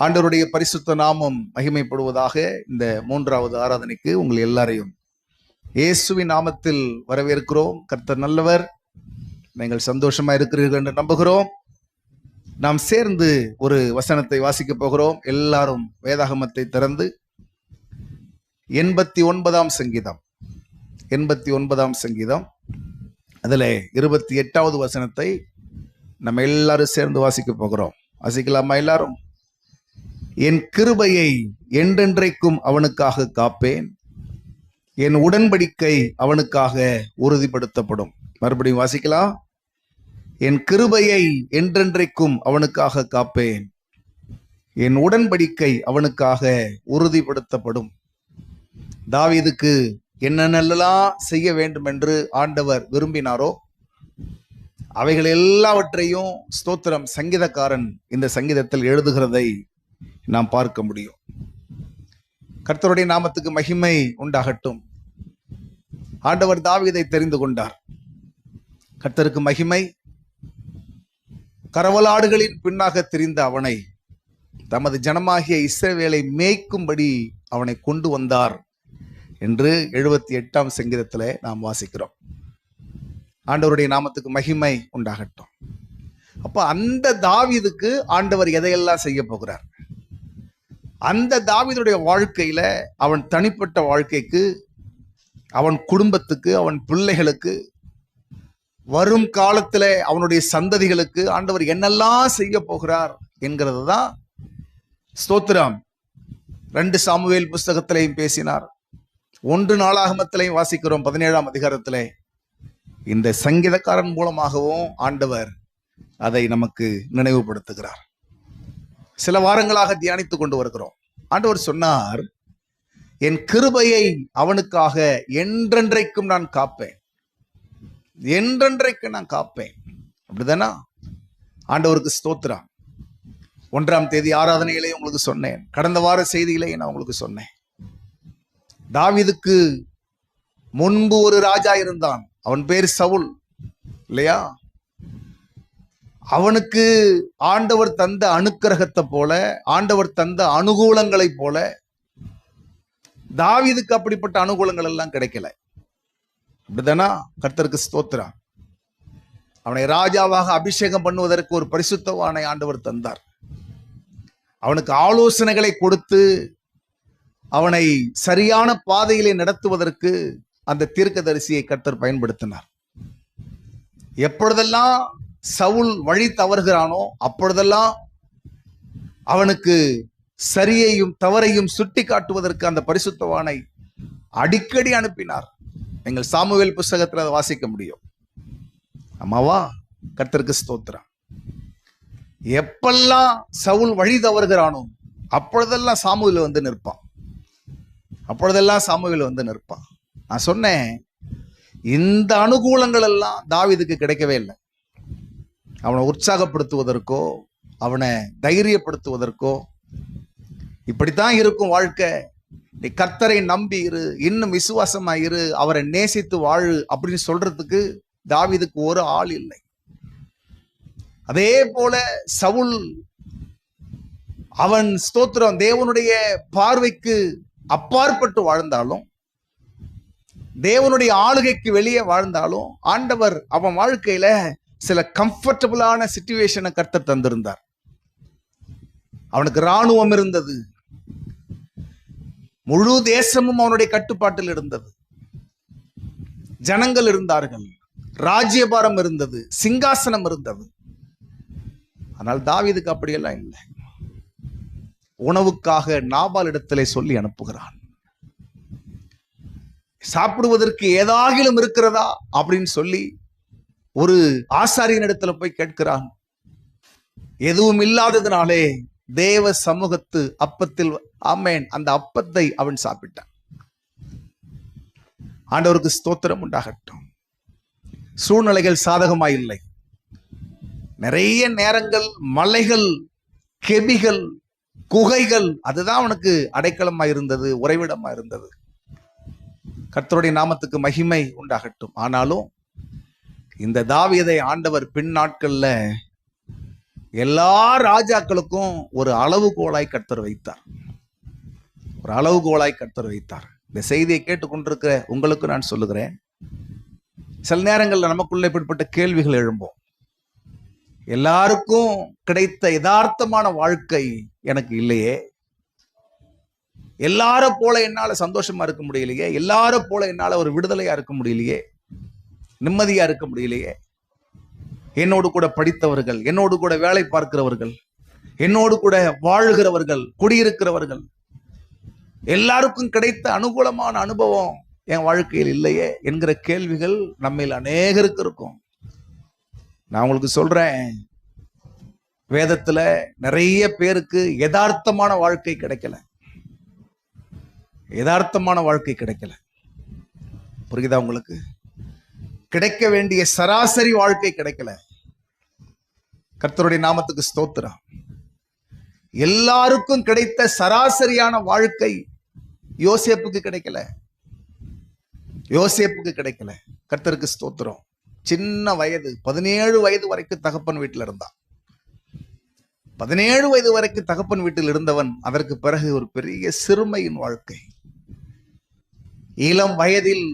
ஆண்டவருடைய பரிசுத்த நாமம் மகிமைப்படுவதாக. இந்த மூன்றாவது ஆராதனைக்கு உங்கள் எல்லாரையும் இயேசுவின் நாமத்தில் வரவேற்கிறோம். கர்த்தர் நல்லவர். நீங்கள் சந்தோஷமா இருக்கிறீர்கள் என்று நம்புகிறோம். நாம் சேர்ந்து ஒரு வசனத்தை வாசிக்க போகிறோம். எல்லாரும் வேதாகமத்தை திறந்து 89ஆம் சங்கீதம் 89ஆம் சங்கீதம் அதில் 28வது வசனத்தை நம்ம எல்லாரும் சேர்ந்து வாசிக்க போகிறோம். வாசிக்கலாமா எல்லாரும்? என் கிருபையை என்றென்றைக்கும் அவனுக்காக காப்பேன், என் உடன்படிக்கை அவனுக்காக உறுதிப்படுத்தப்படும். மறுபடியும் வாசிக்கலாம். என் கிருபையை என்றென்றைக்கும் அவனுக்காக காப்பேன், என் உடன்படிக்கை அவனுக்காக உறுதிப்படுத்தப்படும். தாவீதுக்கு என்னென்னலாம் செய்ய வேண்டும் என்று ஆண்டவர் விரும்பினாரோ அவைகள் எல்லாவற்றையும் ஸ்தோத்திரம் சங்கீதக்காரன் இந்த சங்கீதத்தில் எழுதுகிறதை நாம் பார்க்க முடியும். கர்த்தருடைய நாமத்துக்கு மகிமை உண்டாகட்டும். ஆண்டவர் தாவீதை தெரிந்து கொண்டார். கர்த்தருக்கு மகிமை. கரவலாடுகளின் பின்னாக திரிந்த அவனை தமது ஜனமாகிய இஸ்ரவேலை மேய்க்கும்படி அவனை கொண்டு வந்தார் என்று 78ஆம் சங்கீதத்தில் நாம் வாசிக்கிறோம். ஆண்டவருடைய நாமத்துக்கு மகிமை உண்டாகட்டும். அப்ப அந்த தாவீதுக்கு ஆண்டவர் எதையெல்லாம் செய்ய போகிறார்? அந்த தாவீதுடைய வாழ்க்கையில அவன் தனிப்பட்ட வாழ்க்கைக்கு, அவன் குடும்பத்துக்கு, அவன் பிள்ளைகளுக்கு, வரும் காலத்துல அவனுடைய சந்ததிகளுக்கு ஆண்டவர் என்னெல்லாம் செய்ய போகிறார் என்கிறது தான் ஸ்தோத்திரம் 2 சாமுவேல் புஸ்தகத்திலையும் பேசினார். 1 நாளாகமத்திலையும் வாசிக்கிறோம். 17ஆம் அதிகாரத்திலே இந்த சங்கீதக்காரன் மூலமாகவும் ஆண்டவர் அதை நமக்கு நினைவுபடுத்துகிறார். சில வாரங்களாக தியானித்துக் கொண்டு வருகிறோம். ஆண்டவர் சொன்னார், என் கிருபையை அவனுக்காக என்றென்றைக்கும் நான் காப்பேன், என்றென்றைக்கு நான் காப்பேன். அப்படிதானா? ஆண்டவருக்கு ஸ்தோத்திரம். 1ஆம் தேதி ஆராதனையிலே உங்களுக்கு சொன்னேன், கடந்த வார செய்தியிலே நான் உங்களுக்கு சொன்னேன். தாவீதுக்கு முன்பு ஒரு ராஜா இருந்தான். அவன் பேர் சவுல், இல்லையா? அவனுக்கு ஆண்டவர் தந்த அனுக்கிரகத்தை போல, ஆண்டவர் தந்த அனுகூலங்களை போல தாவீதுக்கு அப்படிப்பட்ட அனுகூலங்கள் எல்லாம் கிடைக்கல. அப்படிதானா? கர்த்தருக்கு ஸ்தோத்திரம். அவனை ராஜாவாக அபிஷேகம் பண்ணுவதற்கு ஒரு பரிசுத்தவானை ஆண்டவர் தந்தார். அவனுக்கு ஆலோசனைகளை கொடுத்து அவனை சரியான பாதையிலே நடத்துவதற்கு அந்த தீர்க்கதரிசியை கர்த்தர் பயன்படுத்தினார். எப்பொழுதெல்லாம் சவுல் வழி தவறுகிறானோ அப்பொழுதெல்லாம் அவனுக்கு சரியையும் தவறையும் சுட்டி காட்டுவதற்கு அந்த பரிசுத்தவானை அடிக்கடி அனுப்பினார். எங்கள் சாமுவேல் புஸ்தகத்தில் அதை வாசிக்க முடியும். ஆமாவா? கர்த்தருக்கு ஸ்தோத்திரம். எப்பெல்லாம் சவுல் வழி தவறுகிறானோ அப்பொழுதெல்லாம் சாமுவேல் வந்து நிற்பான். அப்பொழுதெல்லாம் சாமுவேல் வந்து நிற்பான். நான் சொன்னேன், இந்த அனுகூலங்கள் எல்லாம் தாவீதுக்கு கிடைக்கவே இல்லை. அவனை உற்சாகப்படுத்துவதற்கோ, அவனை தைரியப்படுத்துவதற்கோ, இப்படித்தான் இருக்கும் வாழ்க்கை, நீ கர்த்தரை நம்பி இரு, இன்னும் விசுவாசமா இரு, அவரை நேசித்து வாழு அப்படின்னு சொல்றதுக்கு தாவீதுக்கு ஒரு ஆள் இல்லை. அதே போல சவுல் அவன் ஸ்தோத்திரம் தேவனுடைய பார்வைக்கு அப்பாற்பட்டு வாழ்ந்தாலும், தேவனுடைய ஆளுகைக்கு வெளியே வாழ்ந்தாலும், ஆண்டவர் அவன் வாழ்க்கையில சில கம்ஃபர்டபுளான சிச்சுவேஷனை கர்த்தர் தந்திருந்தார். அவனுக்கு இராணுவம் இருந்தது, முழு தேசமும் அவனுடைய கட்டுப்பாட்டில் இருந்தது, ஜனங்கள் இருந்தார்கள், ராஜ்யபாரம் இருந்தது, சிங்காசனம் இருந்தது. ஆனால் தாவீதுக்கு அப்படியெல்லாம் இல்லை. உணவுக்காக நாபால் இடத்திலே சொல்லி அனுப்புகிறான். சாப்பிடுவதற்கு ஏதாகிலும் இருக்கிறதா அப்படின்னு சொல்லி ஒரு ஆசாரியன் இடத்துல போய் கேட்கிறான். எதுவும் இல்லாததுனாலே தேவ சமூகத்து அப்பத்தில் ஆமென் அந்த அப்பத்தை அவன் சாப்பிட்டான். ஆண்டவருக்கு ஸ்தோத்திரம் உண்டாகட்டும். சூழ்நிலைகள் சாதகமாய் இல்லை. நிறைய நேரங்கள் மலைகள், கெபிகள், குகைகள், அதுதான் அவனுக்கு அடைக்கலமா இருந்தது, உறைவிடமா இருந்தது. கர்த்தருடைய நாமத்துக்கு மகிமை உண்டாகட்டும். ஆனாலும் இந்த தாவீதை ஆண்டவர் பின் நாட்கள்ல எல்லா ராஜாக்களுக்கும் ஒரு அளவுகோலாய் கர்த்தர் வைத்தார். ஒரு அளவுகோலாய் கர்த்தர் வைத்தார். இந்த செய்தியை கேட்டுக்கொண்டிருக்கிற உங்களுக்கு நான் சொல்லுகிறேன், சில நேரங்களில் நமக்குள்ள இப்படிப்பட்ட கேள்விகள் எழும்போம். எல்லாருக்கும் கிடைத்த யதார்த்தமான வாழ்க்கை எனக்கு இல்லையே, எல்லார போல என்னால சந்தோஷமா இருக்க முடியலையே, எல்லார போல என்னால ஒரு விடுதலையா இருக்க முடியலையே, நிம்மதியா இருக்க முடியலையே. என்னோடு கூட படித்தவர்கள், என்னோடு கூட வேலை பார்க்கிறவர்கள், என்னோடு கூட வாழ்கிறவர்கள், குடியிருக்கிறவர்கள், எல்லாருக்கும் கிடைத்த அனுகூலமான அனுபவம் என் வாழ்க்கையில் இல்லையே என்கிற கேள்விகள் நம்மில் அநேகருக்கு இருக்கும். நான் உங்களுக்கு சொல்றேன், வேதத்துல நிறைய பேருக்கு யதார்த்தமான வாழ்க்கை கிடைக்கல. யதார்த்தமான வாழ்க்கை கிடைக்கல. புரியுதா உங்களுக்கு? கிடைக்க வேண்டிய சராசரி வாழ்க்கை கிடைக்கல. கர்த்தருடைய நாமத்துக்கு ஸ்தோத்திரம். எல்லாருக்கும் கிடைத்த சராசரியான வாழ்க்கை யோசேப்புக்கு கிடைக்கல. யோசேப்புக்கு கிடைக்கல. கர்த்தருக்கு ஸ்தோத்திரம். சின்ன வயது, 17 வயது வரைக்கும் தகப்பன் வீட்டில் இருந்தான். 17 வயது வரைக்கும் தகப்பன் வீட்டில் இருந்தவன் அதற்கு பிறகு ஒரு பெரிய சிறுமையின் வாழ்க்கை. இளம் வயதில்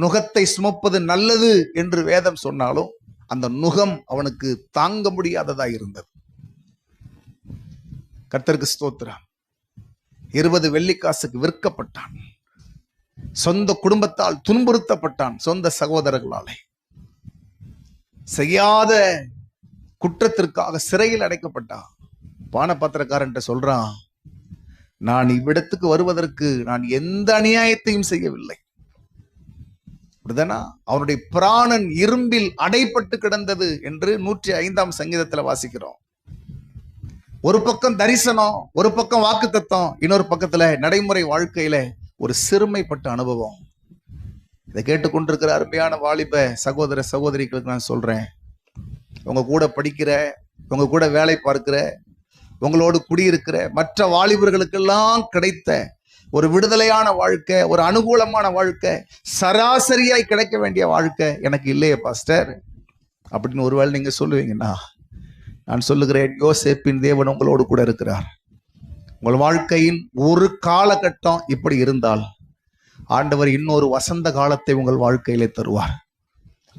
நுகத்தை சுமப்பது நல்லது என்று வேதம் சொன்னாலும் அந்த நுகம் அவனுக்கு தாங்க முடியாததா இருந்தது. கர்த்தருக்கு ஸ்தோத்திரம். 20 வெள்ளிக்காசுக்கு விற்கப்பட்டான். சொந்த குடும்பத்தால் துன்புறுத்தப்பட்டான். சொந்த சகோதரர்களாலே செய்யாத குற்றத்திற்காக சிறையில் அடைக்கப்பட்டான். பானபாத்திரக்காரன் சொல்றான், நான் இவ்விடத்துக்கு வருவதற்கு நான் எந்த அநியாயத்தையும் செய்யவில்லை. அப்படிதானா? அவனுடைய பிராணன் இரும்பில் அடைப்பட்டு கிடந்தது என்று 105ஆம் சங்கீதத்துல வாசிக்கிறோம். ஒரு பக்கம் தரிசனம், ஒரு பக்கம் வாக்குத்தத்தம், இன்னொரு பக்கத்துல நடைமுறை வாழ்க்கையில ஒரு சிறுமைப்பட்ட அனுபவம். இதை கேட்டுக்கொண்டிருக்கிற அருமையான வாலிப சகோதர சகோதரிகளுக்கு நான் சொல்றேன், உங்க கூட படிக்கிற, உங்க கூட வேலை பார்க்கிற, உங்களோடு குடியிருக்கிற மற்ற வாலிபர்களுக்கெல்லாம் கிடைத்த ஒரு விடுதலையான வாழ்க்கை, ஒரு அனுகூலமான வாழ்க்கை, சராசரியாய் கிடைக்க வேண்டிய வாழ்க்கை எனக்கு இல்லையே பாஸ்டர் அப்படின்னு ஒருவேளை நீங்க சொல்லுவீங்கன்னா, நான் சொல்லுகிறேன், யோசேப்பின் தேவன் உங்களோடு கூட இருக்கிறார். உங்கள் வாழ்க்கையின் ஒரு காலகட்டம் இப்படி இருந்தால் ஆண்டவர் இன்னொரு வசந்த காலத்தை உங்கள் வாழ்க்கையிலே தருவார்.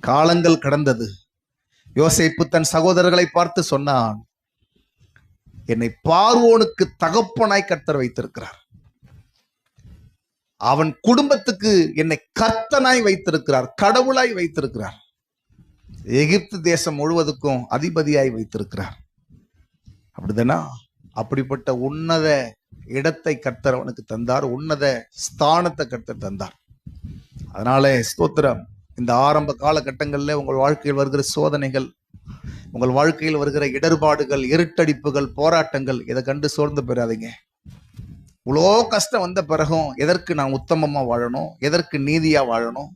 காலங்கள் கடந்தது. யோசேப்பு தன் சகோதரர்களை பார்த்து சொன்னான், என்னை பார்வோனுக்கு தகப்பனாய் கர்த்தர் வைத்திருக்கிறார், அவன் குடும்பத்துக்கு என்னை கர்த்தனாய் வைத்திருக்கிறார், கடவுளாய் வைத்திருக்கிறார், எகிப்து தேசம் முழுவதுக்கும் அதிபதியாய் வைத்திருக்கிறார். அப்படிதானா? அப்படிப்பட்ட உன்னத இடத்தை கர்த்தர் அவனுக்கு தந்தார், உன்னத ஸ்தானத்தை கர்த்தர் தந்தார். அதனால ஸ்தோத்திரம். இந்த ஆரம்ப காலகட்டங்களில் உங்கள் வாழ்க்கையில் வருகிற சோதனைகள், உங்கள் வாழ்க்கையில் வருகிற இடர்பாடுகள், இருட்டடிப்புகள், போராட்டங்கள், இதை கண்டு சோர்ந்து பெறாதீங்க. இவ்வளோ கஷ்டம் வந்த பிறகும் எதற்கு நான் உத்தமமா வாழணும், எதற்கு நீதியா வாழணும்,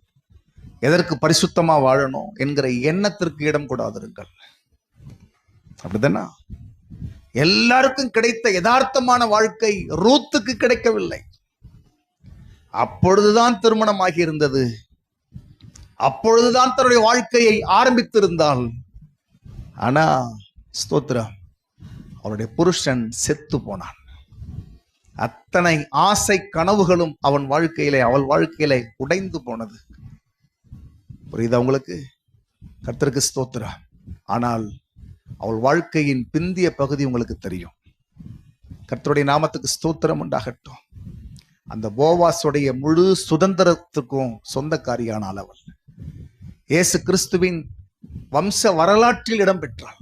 எதற்கு பரிசுத்தமா வாழணும் என்கிற எண்ணத்திற்கு இடம் கொடாதிருங்கள். அப்படிதானா? எல்லாருக்கும் கிடைத்த யதார்த்தமான வாழ்க்கை ரூத்துக்கு கிடைக்கவில்லை. அப்பொழுதுதான் திருமணமாகி இருந்தது, அப்பொழுதுதான் தன்னுடைய வாழ்க்கையை ஆரம்பித்திருந்தாள். ஆனா ஸ்தோத்திரம், அவருடைய புருஷன் செத்து போனான். அத்தனை ஆசை கனவுகளும் அவன் வாழ்க்கையிலே, அவள் வாழ்க்கையிலே உடைந்து போனது. புரியுதா உங்களுக்கு? கர்த்தருக்கு ஸ்தோத்திரம். ஆனால் அவள் வாழ்க்கையின் பிந்திய பகுதி உங்களுக்கு தெரியும். கர்த்தருடைய நாமத்துக்கு ஸ்தோத்திரம் உண்டாகட்டும். அந்த போவாசுடைய முழு சுதந்திரத்துக்கும் சொந்தக்காரியானால் அவள் இயேசு கிறிஸ்துவின் வம்ச வரலாற்றில் இடம் பெற்றாள்.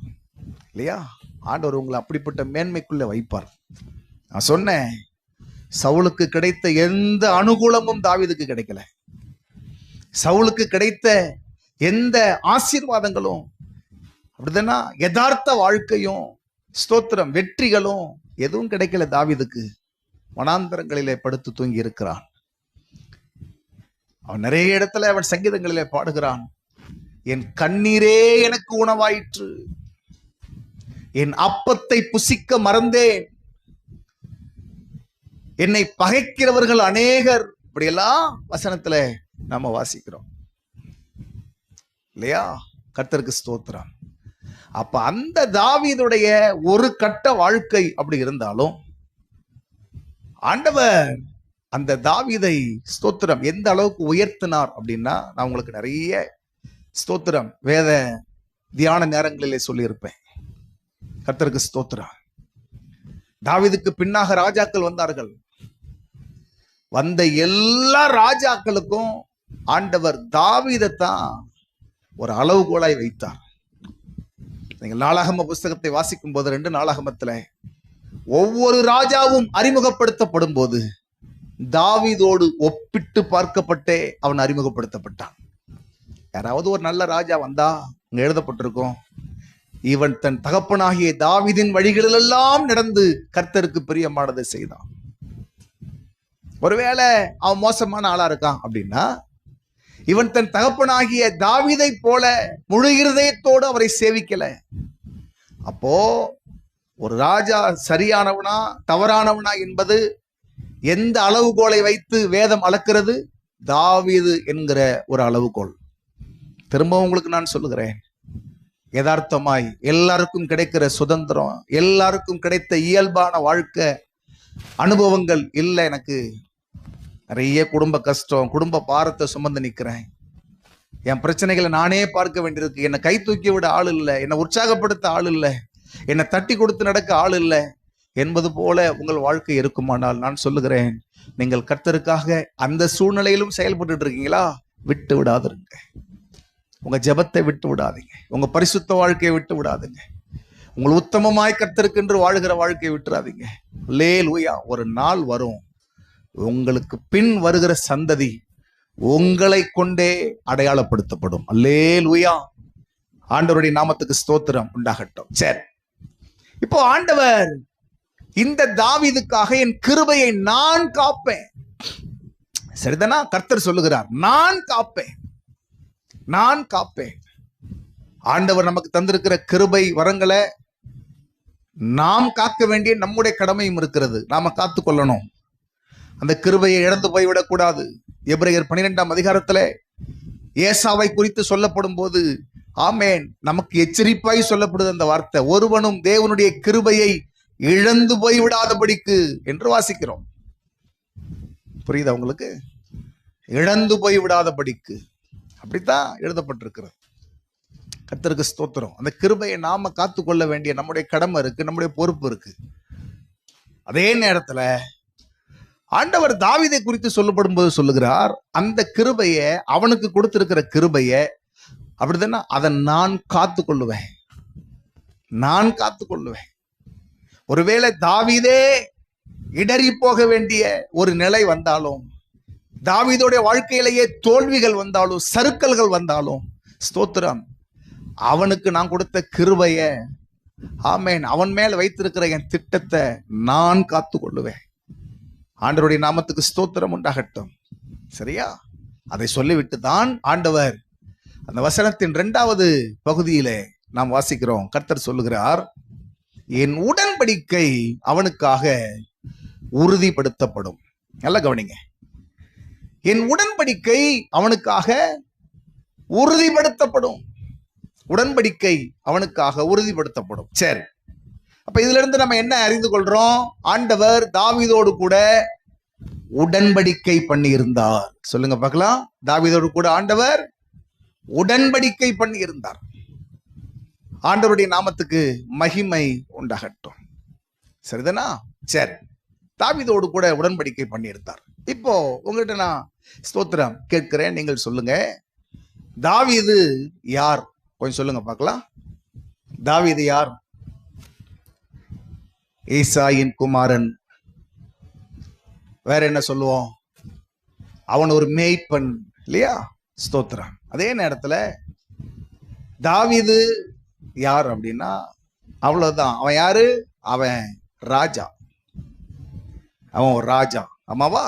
இல்லையா? ஆண்டவர் உங்களை அப்படிப்பட்ட மேன்மைக்குள்ள வைப்பார். நான் சொன்னேன், சவுலுக்கு கிடைத்த எந்த அனுகூலமும் தாவீதுக்கு கிடைக்கல. சவுலுக்கு கிடைத்த எந்த ஆசீர்வாதங்களும், அப்படிதானா, யதார்த்த வாழ்க்கையும், ஸ்தோத்திரம், வெற்றிகளும் எதுவும் கிடைக்கல தாவீதுக்கு. வனாந்தரங்களிலே படுத்து தூங்கி இருக்கிறான். அவன் நிறைய இடத்துல அவன் சங்கீதங்களிலே பாடுகிறான், என் கண்ணீரே எனக்கு உணவாயிற்று, என் அப்பத்தை புசிக்க மறந்தேன், என்னை பகைக்கிறவர்கள் அநேகர். இப்படியெல்லாம் வசனத்துல நாம வாசிக்கிறோம் இல்லையா? கர்த்தருக்கு ஸ்தோத்திரம். அப்ப அந்த தாவீதுடைய ஒரு கட்ட வாழ்க்கை அப்படி இருந்தாலும் ஆண்டவர் அந்த தாவீதை ஸ்தோத்திரம் எந்த அளவுக்கு உயர்த்தினார் அப்படின்னா, நான் உங்களுக்கு நிறைய ஸ்தோத்திரம் வேத தியான நேரங்களிலே சொல்லியிருப்பேன். கர்த்தருக்கு ஸ்தோத்திரம். தாவீதுக்கு பின்னாக ராஜாக்கள் வந்தார்கள். வந்த எல்லா ராஜாக்களுக்கும் ஆண்டவர் தாவீதைத்தான் ஒரு அளவுகோலாய் வைத்தார். நீங்கள் நாளாகம புஸ்தகத்தை வாசிக்கும் போது 2 நாளாகமத்துல ஒவ்வொரு ராஜாவும் அறிமுகப்படுத்தப்படும் போது தாவீதோடு ஒப்பிட்டு பார்க்கப்பட்டே அவன் அறிமுகப்படுத்தப்பட்டான். யாராவது ஒரு நல்ல ராஜா வந்தா அங்க எழுதப்பட்டிருக்கும், இவன் தன் தகப்பனாகிய தாவீதின் வழிகளிலெல்லாம் நடந்து கர்த்தருக்கு பிரியமானதை செய்தான். ஒருவேளை அவன் மோசமான ஆளா இருக்கான் அப்படின்னா, இவன் தன் தகப்பனாகிய தாவீதை போல முழு இருதயத்தோடு அவரை சேவிக்கல. அப்போ ஒரு ராஜா சரியானவனா தவறானவனா என்பது எந்த அளவுகோலை வைத்து வேதம் அளக்கிறது? தாவீது என்கிற ஒரு அளவுகோல். திரும்ப உங்களுக்கு நான் சொல்லுகிறேன், யதார்த்தமாய் எல்லாருக்கும் கிடைக்கிற சுதந்திரம், எல்லாருக்கும் கிடைத்த இயல்பான வாழ்க்கை அனுபவங்கள் இல்லை. எனக்கு நிறைய குடும்ப கஷ்டம், குடும்ப பாரத்தை சுமந்து நிற்கிறேன். என் பிரச்சனைகளை நானே பார்க்க வேண்டியிருக்கு. என்னை கை தூக்கி விட ஆள் இல்லை, என்னை உற்சாகப்படுத்த ஆள் இல்லை, என்னை தட்டி கொடுத்து நடக்க ஆள் இல்லை என்பது போல உங்கள் வாழ்க்கை இருக்குமானால் நான் சொல்லுகிறேன், நீங்கள் கர்த்தருக்காக அந்த சூழ்நிலையிலும் செயல்பட்டு இருக்கீங்களா? விட்டு விடாதிருங்க. உங்க ஜெபத்தை விட்டு விடாதீங்க. உங்க பரிசுத்த வாழ்க்கையை விட்டு விடாதீங்க. உங்கள் உத்தமமாய் கர்த்தருக்கு என்று வாழ்கிற வாழ்க்கையை விட்டுறாதீங்க. அல்லேலூயா. ஒரு நாள் வரும், உங்களுக்கு பின் வருகிற சந்ததி உங்களை கொண்டே அடையாளப்படுத்தப்படும். அல்லேலூயா. ஆண்டவருடைய நாமத்துக்கு ஸ்தோத்திரம் உண்டாகட்டும். சரி, இப்போ ஆண்டவர் இந்த தாவீதுக்காக என் கிருபையை நான் காப்பேன். சரிதானா? கர்த்தர் சொல்லுகிறார், நான் காப்பேன், நான் காப்பேன். ஆண்டவர் நமக்கு தந்திருக்கிற கிருபை வரங்களை நாம் காக்க வேண்டிய நம்முடைய கடமையும் இருக்கிறது. நாம காத்து கொள்ளணும். அந்த கிருபையை இழந்து போய்விடக்கூடாது. எபிரேயர் 12ஆம் அதிகாரத்துல ஏசாவை குறித்து சொல்லப்படும் போது, ஆமேன், நமக்கு எச்சரிப்பாய் சொல்லப்படுது அந்த வார்த்தை, ஒருவனும் தேவனுடைய கிருபையை இழந்து போய்விடாதபடிக்கு என்று வாசிக்கிறோம். புரியுதா உங்களுக்கு? இழந்து போய்விடாதபடிக்கு அப்படித்தான் எழுதப்பட்டிருக்கிறது. கர்த்தருக்கு ஸ்தோத்திரம். அந்த கிருபையை நாம காத்து கொள்ள வேண்டிய நம்முடைய கடமை இருக்கு, நம்முடைய பொறுப்பு இருக்கு. அதே நேரத்துல ஆண்டவர் தாவீதை குறித்து சொல்லப்படும் போது சொல்லுகிறார், அந்த கிருபையை, அவனுக்கு கொடுத்திருக்கிற கிருபையை அப்படித்தானே, அதை நான் காத்து கொள்ளுவேன், நான் காத்து கொள்ளுவேன். ஒருவேளை தாவீதே இடறி போக வேண்டிய ஒரு நிலை வந்தாலும், தாவீதுடைய வாழ்க்கையிலேயே தோல்விகள் வந்தாலும், சறுக்கல்கள் வந்தாலும், ஸ்தோத்திரம், அவனுக்கு நான் கொடுத்த கிருபைய, ஆமேன், அவன் மேல் வைத்திருக்கிற என் திட்டத்தை நான் காத்து கொள்ளுவேன். ஆண்டவருடைய நாமத்துக்கு ஸ்தோத்திரம் உண்டாகட்டும். சரியா? அதை சொல்லிவிட்டு தான் ஆண்டவர் அந்த வசனத்தின் 2வது பகுதியிலே நாம் வாசிக்கிறோம். கர்த்தர் சொல்லுகிறார், என் உடன்படிக்கை அவனுக்காக உறுதிப்படுத்தப்படும். நல்லா கவனிங்க, என் உடன்படிக்கை அவனுக்காக உறுதிப்படுத்தப்படும். உடன்படிக்கை அவனுக்காக உறுதிப்படுத்தப்படும். சரி, அப்ப இதுல இருந்து நம்ம என்ன அறிந்து கொள்றோம்? ஆண்டவர் தாவீதோடு கூட உடன்படிக்கை பண்ணி இருந்தார். சொல்லுங்க பார்க்கலாம். தாவீதோடு கூட ஆண்டவர் உடன்படிக்கை பண்ணி இருந்தார். ஆண்டவருடைய நாமத்துக்கு மகிமை உண்டாகட்டும். சரிதானா? சரி, தாவீதோடு கூட உடன்படிக்கை பண்ணி இருந்தார். இப்போ உங்ககிட்ட நான் ஸ்தோத்திரம் கேட்கிறேன், நீங்கள் சொல்லுங்க, தாவீது யார்? கொஞ்சம் சொல்லுங்க பார்க்கலாம். தாவீது யார்? ஈசாயின் குமாரன். வேற என்ன சொல்லுவோம்? அவன் ஒரு மேய்ப்பன் இல்லையா? ஸ்தோத்திரம். அதே நேரத்துல தாவீது யார் அப்படின்னா, அவ்வளவுதான். அவன் யாரு? அவன் ராஜா. அவன் ஒரு ராஜா. ஆமாவா?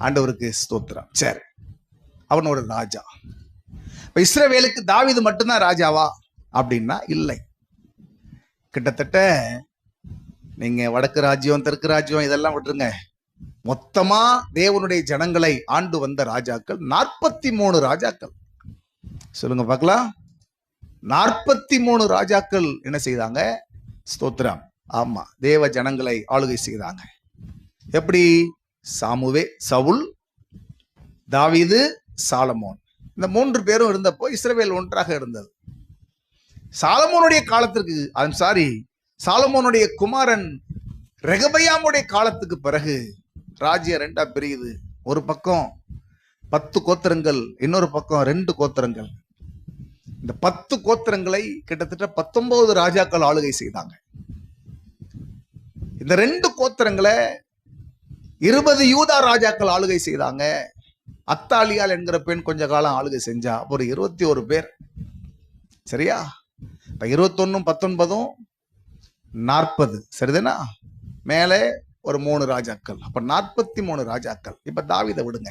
ஆண்டவருக்கு ஸ்தோத்திரம். சரி, அவன் ஒரு ராஜா. இப்ப இஸ்ரவேலுக்கு தாவீது மட்டும்தான் ராஜாவா அப்படின்னா இல்லை. கிட்டத்தட்ட நீங்க வடக்கு ராஜ்யம், தெற்கு ராஜ்யம் இதெல்லாம் விட்டுருங்க, மொத்தமா தேவனுடைய ஜனங்களை ஆண்டு வந்த ராஜாக்கள் 43 ராஜாக்கள். சொல்லுங்க பார்க்கலாம். 43 ராஜாக்கள் என்ன செய்தாங்க? ஸ்தோத்திரம், ஆமா, தேவ ஜனங்களை ஆளுகை செய்தாங்க. எப்படி? சவுல், தாவீது, சாலமோன், இந்த 3 பேரும் இருந்தப்போ இஸ்ரவேல் ஒன்றாக இருந்தது. சாலமோனுடைய காலத்திற்கு சாலமோனுடைய குமாரன் ரெகபயாமுடைய காலத்துக்கு பிறகு ராஜ்யம் 2ஆ பிரியுது. ஒரு பக்கம் 10 கோத்திரங்கள், இன்னொரு பக்கம் 2 கோத்திரங்கள். இந்த 10 கோத்திரங்களை கிட்டத்தட்ட 19 ராஜாக்கள் ஆளுகை செய்தாங்க. இந்த 2 கோத்திரங்களை 20 யூதா ராஜாக்கள் ஆளுகை செய்தாங்க. அத்தாலியால் என்கிற பெண் கொஞ்ச காலம் ஆளுகை செஞ்சா. ஒரு 21 பேர். சரியா? இப்ப 21 19 40, சரிதானா? மேலே ஒரு 3 ராஜாக்கள், அப்ப 43 ராஜாக்கள். இப்ப தாவீதை விடுங்க.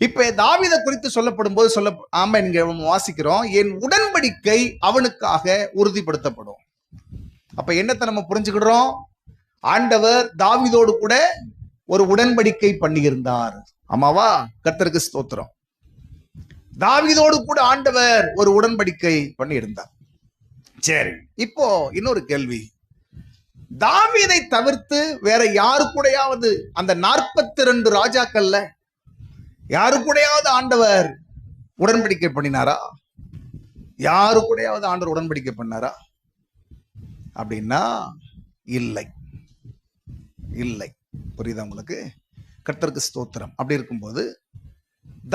இப்ப தாவீதை குறித்து சொல்லப்படும் போது ஆமா, நீங்க வாசிக்கிறோம், என் உடன்படிக்கை அவனுக்காக உறுதிப்படுத்தப்படும். அப்ப என்னத்தை நம்ம புரிஞ்சுக்கிறோம்? ஆண்டவர் தாவீதோடு கூட ஒரு உடன்படிக்கை பண்ணியிருந்தார். ஆமாவா? கர்த்தருக்கு ஸ்தோத்திரம். தாவீதோடு கூட ஆண்டவர் ஒரு உடன்படிக்கை பண்ணியிருந்தார். சரி, இப்போ இன்னொரு கேள்வி. தாவீதை தவிர்த்து வேற யாரு கூடயாவது அந்த 42 ராஜாக்கள்ல யாரு கூடயாவது ஆண்டவர் உடன்படிக்கை பண்ணினாரா? யாரு கூடயாவது ஆண்டவர் உடன்படிக்கை பண்ணாரா அப்படின்னா இல்லை. புரியுதா உங்களுக்கு? கர்த்தருக்கு ஸ்தோத்திரம். அப்படி இருக்கும்போது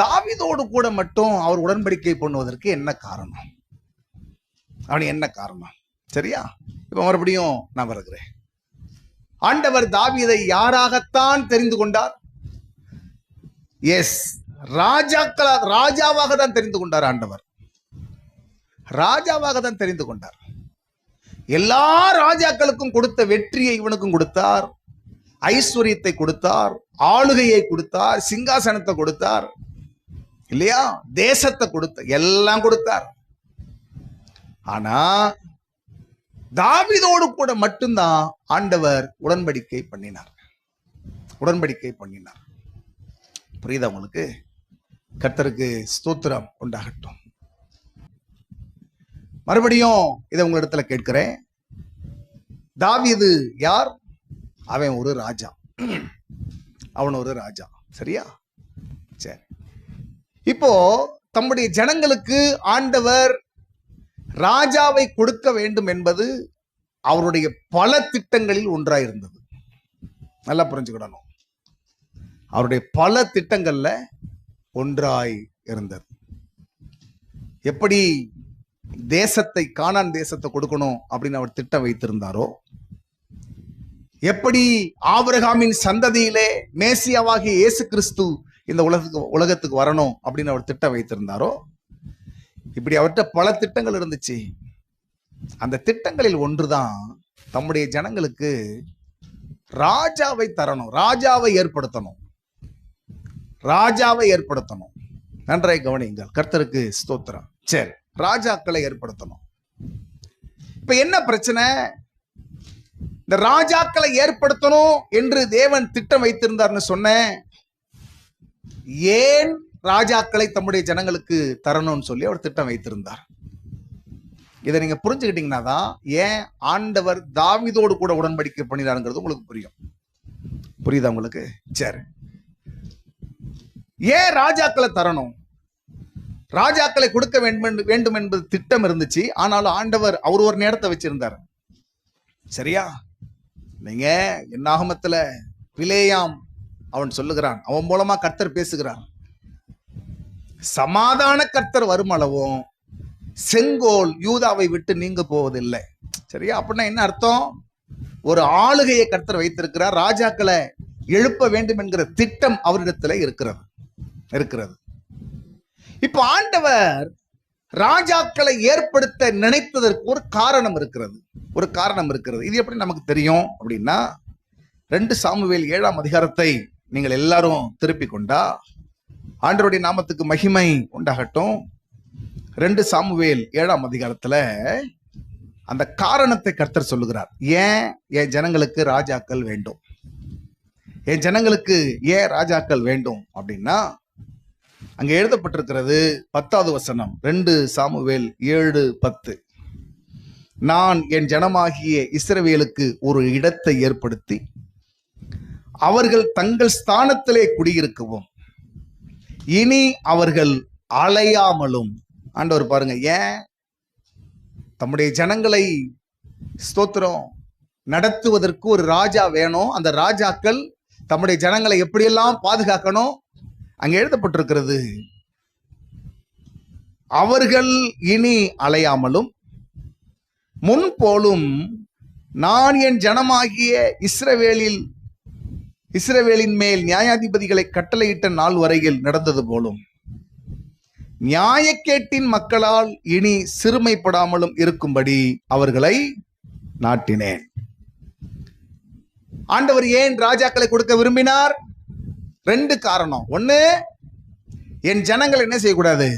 தாவீதோடு கூட மட்டும் அவர் உடன்படிக்கை பண்ணுவதற்கு என்ன காரணம்? சரியா? இப்ப மறுபடியும் நான் வருகிறேன். ஆண்டவர் தாவீதை யாராகத்தான் தெரிந்து கொண்டார்? எஸ், ராஜாவாக தான் தெரிந்து கொண்டார். ஆண்டவர் ராஜாவாக தான் தெரிந்து கொண்டார். எல்லா ராஜாக்களுக்கும் கொடுத்த வெற்றியை இவனுக்கும் கொடுத்தார், ஐஸ்வர்யத்தை கொடுத்தார், ஆளுகையை கொடுத்தார், சிங்காசனத்தை கொடுத்தார், இல்லையா? தேசத்தை எல்லாம் கொடுத்தார். ஆனா தாவீதோடு கூட மட்டும்தான் ஆண்டவர் உடன்படிக்கை பண்ணினார். புரியுதா உங்களுக்கு? கர்த்தருக்கு ஸ்தோத்திரம் உண்டாகட்டும். மறுபடியும் இதை உங்களிடத்துல கேட்கிறேன். தாவீது யார்? அவன் ஒரு ராஜா. சரியா? சரி, இப்போ தம்முடைய ஜனங்களுக்கு ஆண்டவர் ராஜாவை கொடுக்க வேண்டும் என்பது அவருடைய பல திட்டங்களில் ஒன்றாயிருந்தது. நல்லா புரிஞ்சுக்கிடணும். அவருடைய பல திட்டங்கள்ல ஒன்றாய் இருந்தது. எப்படி கானான் தேசத்தை கொடுக்கணும் அப்படின்னு அவர் திட்டம் வைத்திருந்தாரோ, எப்படி ஆபிரகாமின் சந்ததியிலே மேசியாவாகிய இயேசு கிறிஸ்து இந்த உலகத்துக்கு வரணும் அப்படின்னு அவர் திட்டம் வைத்திருந்தாரோ, இப்படி அவர்கிட்ட பல திட்டங்கள் இருந்துச்சு. அந்த திட்டங்களில் ஒன்றுதான் தம்முடைய ஜனங்களுக்கு ராஜாவை தரணும், ராஜாவை ஏற்படுத்தணும். நன்றாய் கவனியுங்கள். கர்த்தருக்கு ஸ்தோத்திரம். சரி, ராஜாக்களை ஏற்படுத்தணும். இப்ப என்ன பிரச்சனை? இந்த ராஜாக்களை ஏற்படுத்தணும் என்று தேவன் திட்டம் வைத்திருந்தார்னு சொன்னேன். ஏன் ராஜாக்களை தம்முடைய ஜனங்களுக்கு தரணும்னு சொல்லி அவர் திட்டம் வைத்திருந்தார். இதை நீங்க புரிஞ்சுக்கிட்டீங்கன்னா தான் ஏன் ஆண்டவர் தாவீதோடு கூட உடன்படிக்கை பண்ணினாருங்கிறது உங்களுக்கு புரியும். புரியுதா உங்களுக்கு? சரி, ஏன் ராஜாக்களை தரணும்? ராஜாக்களை கொடுக்க வேண்டும் என்பது திட்டம் இருந்துச்சு. ஆனாலும் ஆண்டவர் அவர் ஒரு நேரத்தை வச்சிருந்தார். சரியா? நீங்க என்னாகமத்துல பிலேயாம் அவன் சொல்லுகிறான், அவன் மூலமா கர்த்தர் பேசுகிறான், சமாதான கர்த்தர் வருமளவும் செங்கோல் யூதாவை விட்டு நீங்க போவதில்லை. சரியா? அப்படின்னா என்ன அர்த்தம்? ஒரு ஆளுகையை கர்த்தர் வைத்திருக்கிறார். ராஜாக்களை எழுப்ப வேண்டும் என்கிற திட்டம் அவரிடத்துல இருக்கிறது. இப்ப ஆண்டவர் ராஜாக்களை ஏற்படுத்த நினைத்ததற்கு ஒரு காரணம் இருக்கிறது. இது எப்படி நமக்கு தெரியும் அப்படின்னா, 2 சாமுவேல் 7ஆம் அதிகாரத்தை நீங்கள் எல்லாரும் திருப்பி கொண்டா ஆண்டவருடைய நாமத்துக்கு மகிமை உண்டாகட்டும். 2 சாமுவேல் 7ஆம் அதிகாரத்துல அந்த காரணத்தை கர்த்தர் சொல்லுகிறார். ஏன் என் ஜனங்களுக்கு ராஜாக்கள் வேண்டும்? அப்படின்னா, அங்க எழுதப்பட்டிருக்கிறது 10வது வசனம், 2 சாமுவேல் 7:10. நான் என் ஜனமாகிய இஸ்ரவேலுக்கு ஒரு இடத்தை ஏற்படுத்தி அவர்கள் தங்கள் ஸ்தானத்திலே குடியிருக்கவும் இனி அவர்கள் அலையாமலும். ஆண்டவர் பாருங்க, ஏன் தம்முடைய ஜனங்களை ஸ்தோத்திரம் நடத்துவதற்கு ஒரு ராஜா வேணும். அந்த ராஜாக்கள் தம்முடைய ஜனங்களை எப்படியெல்லாம் பாதுகாக்கணும். அங்க எழுதப்பட்டிருக்கிறது, அவர்கள் இனி அலையாமலும் முன்போலும் நான் என் ஜனமாகிய இஸ்ரவேலின் மேல் நியாயாதிபதிகளை கட்டளையிட்ட நாள் வரையில் நடந்தது போலும் நியாயக்கேட்டின் மக்களால் இனி சிறுமைப்படாமலும் இருக்கும்படி அவர்களை நாட்டினேன். ஆண்டவர் ஏன் ராஜாக்களை கொடுக்க விரும்பினார்? 2 காரணம். 1, என் ஜனங்கள் என்ன செய்யக்கூடாது?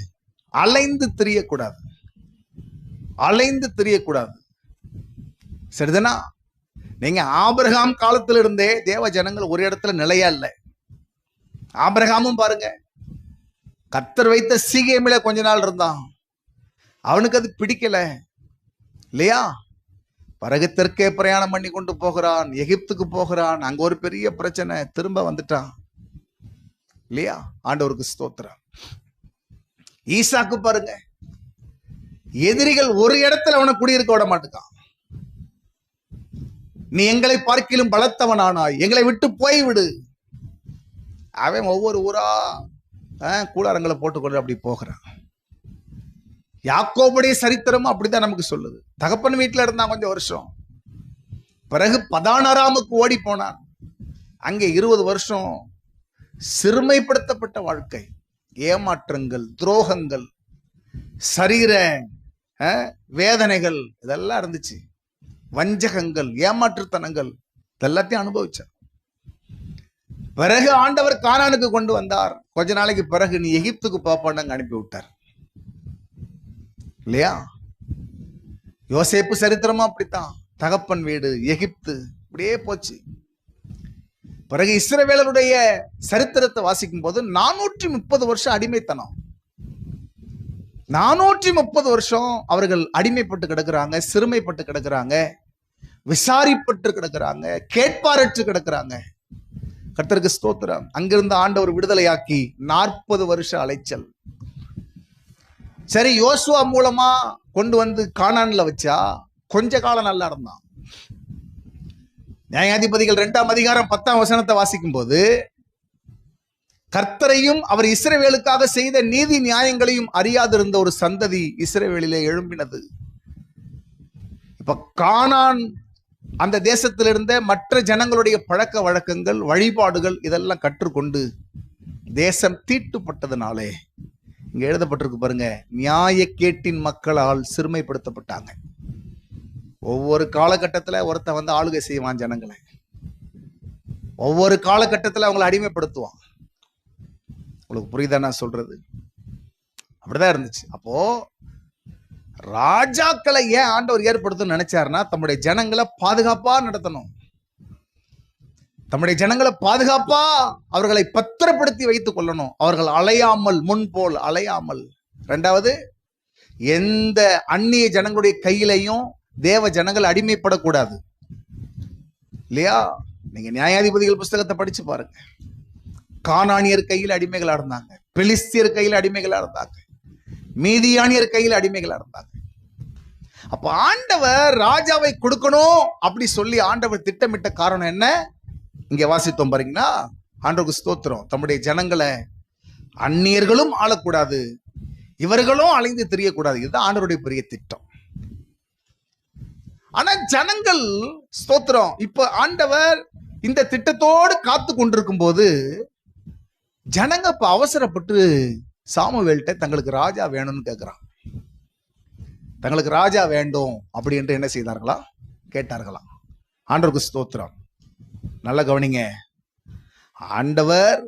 அலைந்து திரியக்கூடாது. அலைந்து திரியக்கூடாது. சரிதானா? நீங்க ஆபிரகாம் காலத்துல இருந்தே தேவ ஜனங்கள் ஒரு இடத்துல நிலையா இல்லை. ஆபிரகாமும் பாருங்க, கர்த்தர் வைத்த சீகேமில கொஞ்ச நாள் இருந்தான். அவனுக்கு அது பிடிக்கல இல்லையா? பிறகு தெற்கே பிரயாணம் பண்ணி கொண்டு போகிறான், எகிப்துக்கு போகிறான். அங்க ஒரு பெரிய பிரச்சனை, திரும்ப வந்துட்டான் இல்லையா? ஆண்டவருக்கு ஸ்தோத்திரம். ஈசாக்கு பாருங்க, எதிரிகள் ஒரு இடத்துல அவனை குடியிருக்க விட மாட்டான். நீ எங்களை பார்க்கிலும் பலத்தவனானாய், எங்களை விட்டு போய்விடு. அவன் ஒவ்வொரு ஊரா கூடாரங்களை போட்டுக்கொண்டு அப்படி போகிறான். யாக்கோபுடைய சரித்திரமும் அப்படித்தான் நமக்கு சொல்லுது. தகப்பன் வீட்டுல இருந்தான் கொஞ்சம் வருஷம், பிறகு பதானராமுக்கு ஓடி போனான். அங்கே 20 வருஷம் சிறுமைப்படுத்தப்பட்ட வாழ்க்கை, ஏமாற்றங்கள், துரோகங்கள், சரீர வேதனைகள் இதெல்லாம் இருந்துச்சு. வஞ்சகங்கள், ஏமாற்றுத்தனங்கள் இதெல்லாத்தையும் அனுபவிச்சார். பிறகு ஆண்டவர் கானானுக்கு கொண்டு வந்தார். கொஞ்ச நாளைக்கு பிறகு நீ எகிப்துக்கு பாப்பான்னு அனுப்பி விட்டார் இல்லையா? யோசேப்பு சரித்திரமா அப்படித்தான். தகப்பன் வீடு, எகிப்து, இப்படியே போச்சு. பிறகு இஸ்ரவேலருடைய சரித்திரத்தை வாசிக்கும் போது 430 வருஷம் அடிமைத்தனம். 430 வருஷம் அவர்கள் அடிமைப்பட்டு கிடக்குறாங்க, சிறுமைப்பட்டு கிடக்குறாங்க, விசாரிப்பட்டு கிடக்குறாங்க, கேட்பாரற்று கிடக்குறாங்க. கர்த்தருக்கு ஸ்தோத்திரம். அங்கிருந்து ஆண்டவர் விடுதலையாக்கி 40 வருஷம் அலைச்சல். சரி, யோசுவா மூலமா கொண்டு வந்து கானான்ல வச்சா கொஞ்ச காலம் நல்லா இருந்தான். நியாயாதிபதிகள் 2ஆம் அதிகாரம் 10ஆம் வசனத்தை வாசிக்கும் போது, கர்த்தரையும் அவர் இஸ்ரவேலுக்காக செய்த நீதி நியாயங்களையும் அறியாதிருந்த ஒரு சந்ததி இஸ்ரவேலிலே எழும்பினது. இப்ப கானான் அந்த தேசத்திலிருந்த மற்ற ஜனங்களுடைய பழக்க வழக்கங்கள், வழிபாடுகள் இதெல்லாம் கற்றுக்கொண்டு தேசம் தீட்டுப்பட்டதுனாலே இங்க எழுதப்பட்டிருக்கு பாருங்க, நியாயக்கேட்டின் மக்களால் சிறுமைப்படுத்தப்பட்டாங்க. ஒவ்வொரு காலகட்டத்துல ஒருத்தன் வந்து ஆளுகை செய்வான் ஜனங்களை, ஒவ்வொரு காலகட்டத்துல அவங்களை அடிமைப்படுத்துவான். உங்களுக்கு புரியுதா நான் சொல்றது? அப்படிதான் இருந்துச்சு. அப்போ ராஜாக்களை ஏன் ஆண்டவர் ஏற்படுத்தணும்னு நினைச்சாருன்னா, தம்முடைய ஜனங்களை பாதுகாப்பா நடத்தணும், தம்முடைய ஜனங்களை பாதுகாப்பா அவர்களை பத்திரப்படுத்தி வைத்துக் கொள்ளணும். அவர்கள் அலையாமல், முன்போல் அலையாமல். 2வது, எந்த அந்நிய ஜனங்களுடைய கையிலையும் தேவ ஜனங்கள் அடிமைப்படக்கூடாது இல்லையா? நீங்க நியாயாதிபதிகள் புஸ்தகத்தை படிச்சு பாருங்க. கானானியர் கையில் அடிமைகளா இருந்தாங்க, பெலிஸ்தியர் கையில் அடிமைகளா இருந்தாங்க, மீதியானியர் கையில் அடிமைகளா இருந்தாங்க. அப்ப ஆண்டவர் ராஜாவை கொடுக்கணும் அப்படி சொல்லி ஆண்டவர் திட்டமிட்ட காரணம் என்ன? இங்க வாசித்தோம் பாருங்களா? ஆண்டவருக்கு ஸ்தோத்திரம். தம்முடைய ஜனங்களை அந்நியர்களும் ஆளக்கூடாது, இவர்களும் அலைந்து தெரியக்கூடாது. இதுதான் ஆண்டவருடைய பெரிய திட்டம். ஆனா ஜனங்கள் ஸ்தோத்திரம், இப்ப ஆண்டவர் இந்த திட்டத்தோடு காத்து கொண்டிருக்கும் போது ஜனங்க இப்ப அவசரப்பட்டு சாமுவேல்கிட்ட தங்களுக்கு ராஜா வேணும்னு கேட்கிறான். தங்களுக்கு ராஜா வேண்டும் அப்படி என்று என்ன செய்தார்களா? கேட்டார்களாம். ஆண்டவருக்கு ஸ்தோத்திரம். நல்ல கவனிங்க. ஆண்டவர்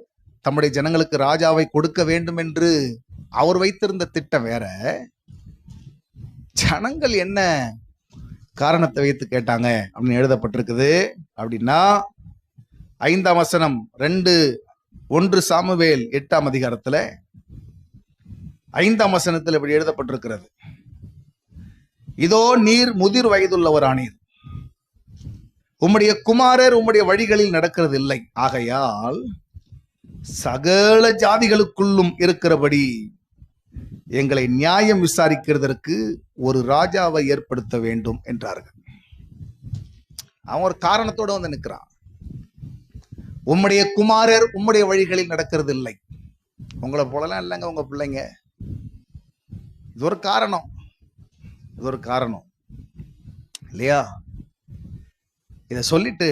தம்முடைய ஜனங்களுக்கு ராஜாவை கொடுக்க வேண்டும் என்று அவர் வைத்திருந்த திட்டம் வேற. ஜனங்கள் என்ன காரணத்தை வைத்து கேட்டாங்க அப்படின்னு எழுதப்பட்டிருக்குது. அப்படின்னா 5ஆம் வசனம் 1 சாமுவேல் 8ஆம் அதிகாரத்துல 5ஆம் வசனத்தில் இப்படி எழுதப்பட்டிருக்கிறது, இதோ நீர் முதிர் வயதுள்ளவரானீர், உம்முடைய குமாரர் உம்முடைய வழிகளில் நடக்கிறது இல்லை, ஆகையால் சகல ஜாதிகளுக்குள்ளும் இருக்கிறபடி எங்களை நியாயம் விசாரிக்கிறதற்கு ஒரு ராஜாவை ஏற்படுத்த வேண்டும் என்றார்கள். அவன் ஒரு காரணத்தோட வந்து நிற்கிறான். உம்முடைய குமாரர் உம்முடைய வழிகளில் நடக்கிறது இல்லை. உங்களை போலலாம் இல்லைங்க உங்க பிள்ளைங்க. இது ஒரு காரணம், இது ஒரு காரணம் இல்லையா? இதை சொல்லிட்டு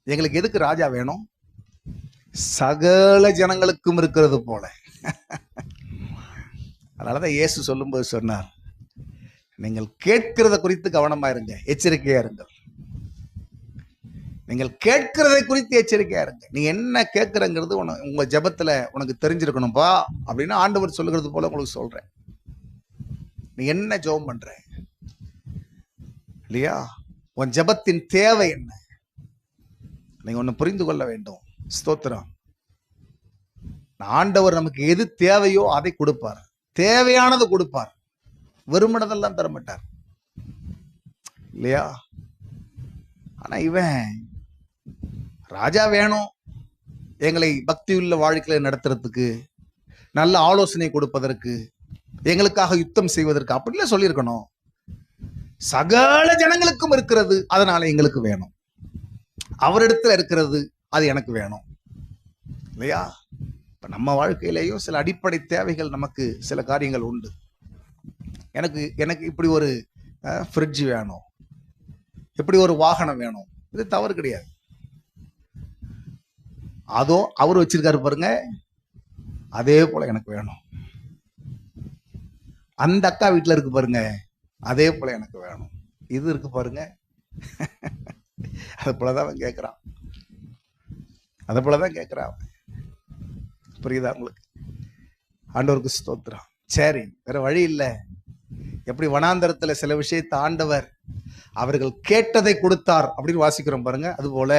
எங்களுக்கு எதுக்கு ராஜா வேணும்? சகல ஜனங்களுக்கும் இருக்கிறது போல. அதனாலதான் இயேசு சொல்லும்போது சொன்னார், நீங்கள் கேட்கிறத குறித்து கவனமா இருங்க, எச்சரிக்கையா இருங்கள். நீங்கள் கேட்கிறதை குறித்து எச்சரிக்கையா இருங்க. நீ என்ன கேட்கிறங்கிறது உங்க ஜெபத்துல உனக்கு தெரிஞ்சிருக்கணும்பா அப்படின்னு ஆண்டவர் சொல்லுகிறது போல உங்களுக்கு சொல்றேன். நீ என்ன ஜெபம் பண்ற இல்லையா? உன் ஜெபத்தின் தேவை என்ன? நீங்க ஒண்ணு புரிந்து கொள்ள வேண்டும். ஸ்தோத்திரம். ஆண்டவர் நமக்கு எது தேவையோ அதை கொடுப்பார், தேவையானது கொடுப்பார், வெறுமனதெல்லாம் தரமாட்டார் இல்லையா? ஆனா இவன் ராஜா வேணும், எங்களை பக்தியுள்ள வாழ்க்கையில நடத்துறதுக்கு, நல்ல ஆலோசனை கொடுப்பதற்கு, எங்களுக்காக யுத்தம் செய்வதற்கு அப்படிலாம் சொல்லியிருக்கணும். சகல ஜனங்களுக்கும் இருக்கிறது, அதனால எங்களுக்கு வேணும். அவரிடத்துல இருக்கிறது, அது எனக்கு வேணும் இல்லையா? இப்ப நம்ம வாழ்க்கையிலேயும் சில அடிப்படை தேவைகள், நமக்கு சில காரியங்கள் உண்டு. எனக்கு எனக்கு இப்படி ஒரு ஃப்ரிட்ஜ் வேணும், இப்படி ஒரு வாகனம் வேணும், இது தவறு கிடையாது. அதோ அவர் வச்சிருக்காரு பாருங்க, அதே போல எனக்கு வேணும். அந்த அக்கா வீட்டுல இருக்கு பாருங்க, அதே போல எனக்கு வேணும். இது இருக்கு பாருங்க, அது போலதான் கேட்கிறான், அது போலதான் கேட்கிறான். புரியுதா உங்களுக்கு? ஆண்டவருக்கு ஸ்தோத்திரம். சரி, வேற வழி இல்லை. எப்படி வனாந்தரத்துல சில விஷயத்தை ஆண்டவர் அவர்கள் கேட்டதை கொடுத்தார் அப்படின்னு வாசிக்கிறோம் பாருங்க, அது போல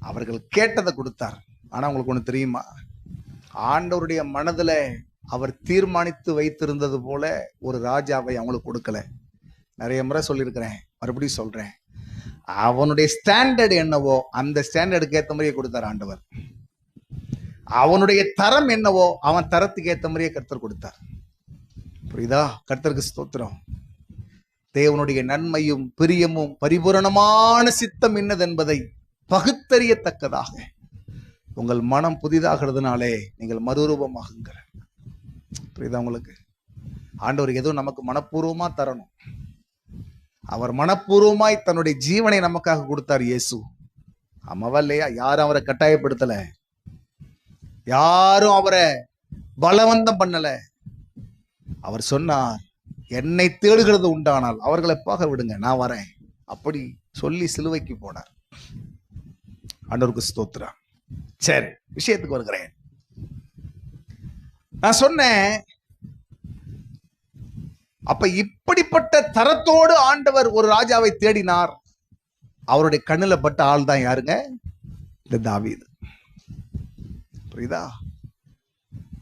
அவர்கள் கேட்டதை கொடுத்தார். ஆனா உங்களுக்கு ஒண்ணு தெரியுமா? ஆண்டவருடைய மனதுல அவர் தீர்மானித்து வைத்திருந்தது போல ஒரு ராஜாவை அவங்களுக்கு கொடுக்கல. நிறைய முறை சொல்லியிருக்கிறேன், மறுபடியும் சொல்றேன். அவனுடைய ஸ்டாண்டர்ட் என்னவோ அந்த ஸ்டாண்டர்டுக்கு ஏற்ற மாதிரியே கொடுத்தார் ஆண்டவர். அவனுடைய தரம் என்னவோ அவன் தரத்துக்கு ஏற்ற மாதிரியே கர்த்தர் கொடுத்தார். புரியுதா? கர்த்தருக்கு ஸ்தோத்திரம். தேவனுடைய நன்மையும் பிரியமும் பரிபூரணமான சித்தம் என்னது என்பதை பகுத்தறியத்தக்கதாக உங்கள் மனம் புதிதாகிறதுனாலே நீங்கள் மறுரூபமாகுங்க. புரியுதா உங்களுக்கு? ஆண்டவர் ஏதோ நமக்கு மனப்பூர்வமா தரணும். அவர் மனப்பூர்வமாய் தன்னுடைய ஜீவனை நமக்காக கொடுத்தார் இயேசு. ஆமாவா இல்லையா? யாரும் அவரை கட்டாயப்படுத்தல, யாரும் அவரை பலவந்தம் பண்ணல. அவர் சொன்னார், என்னை தேடுகிறது உண்டானால் அவர்களை போக விடுங்க, நான் வரேன். அப்படி சொல்லி சிலுவைக்கு போனார். ஆண்டவருக்கு ஸ்தோத்திரம். சரி, விஷயத்துக்கு வருகிறேன். நான் சொன்னேன், அப்ப இப்படிப்பட்ட தரத்தோடு ஆண்டவர் ஒரு ராஜாவை தேடினார். அவருடைய கண்ணுல பட்ட ஆள் தான் யாருங்க? இந்த தாவீது. புரியுதா?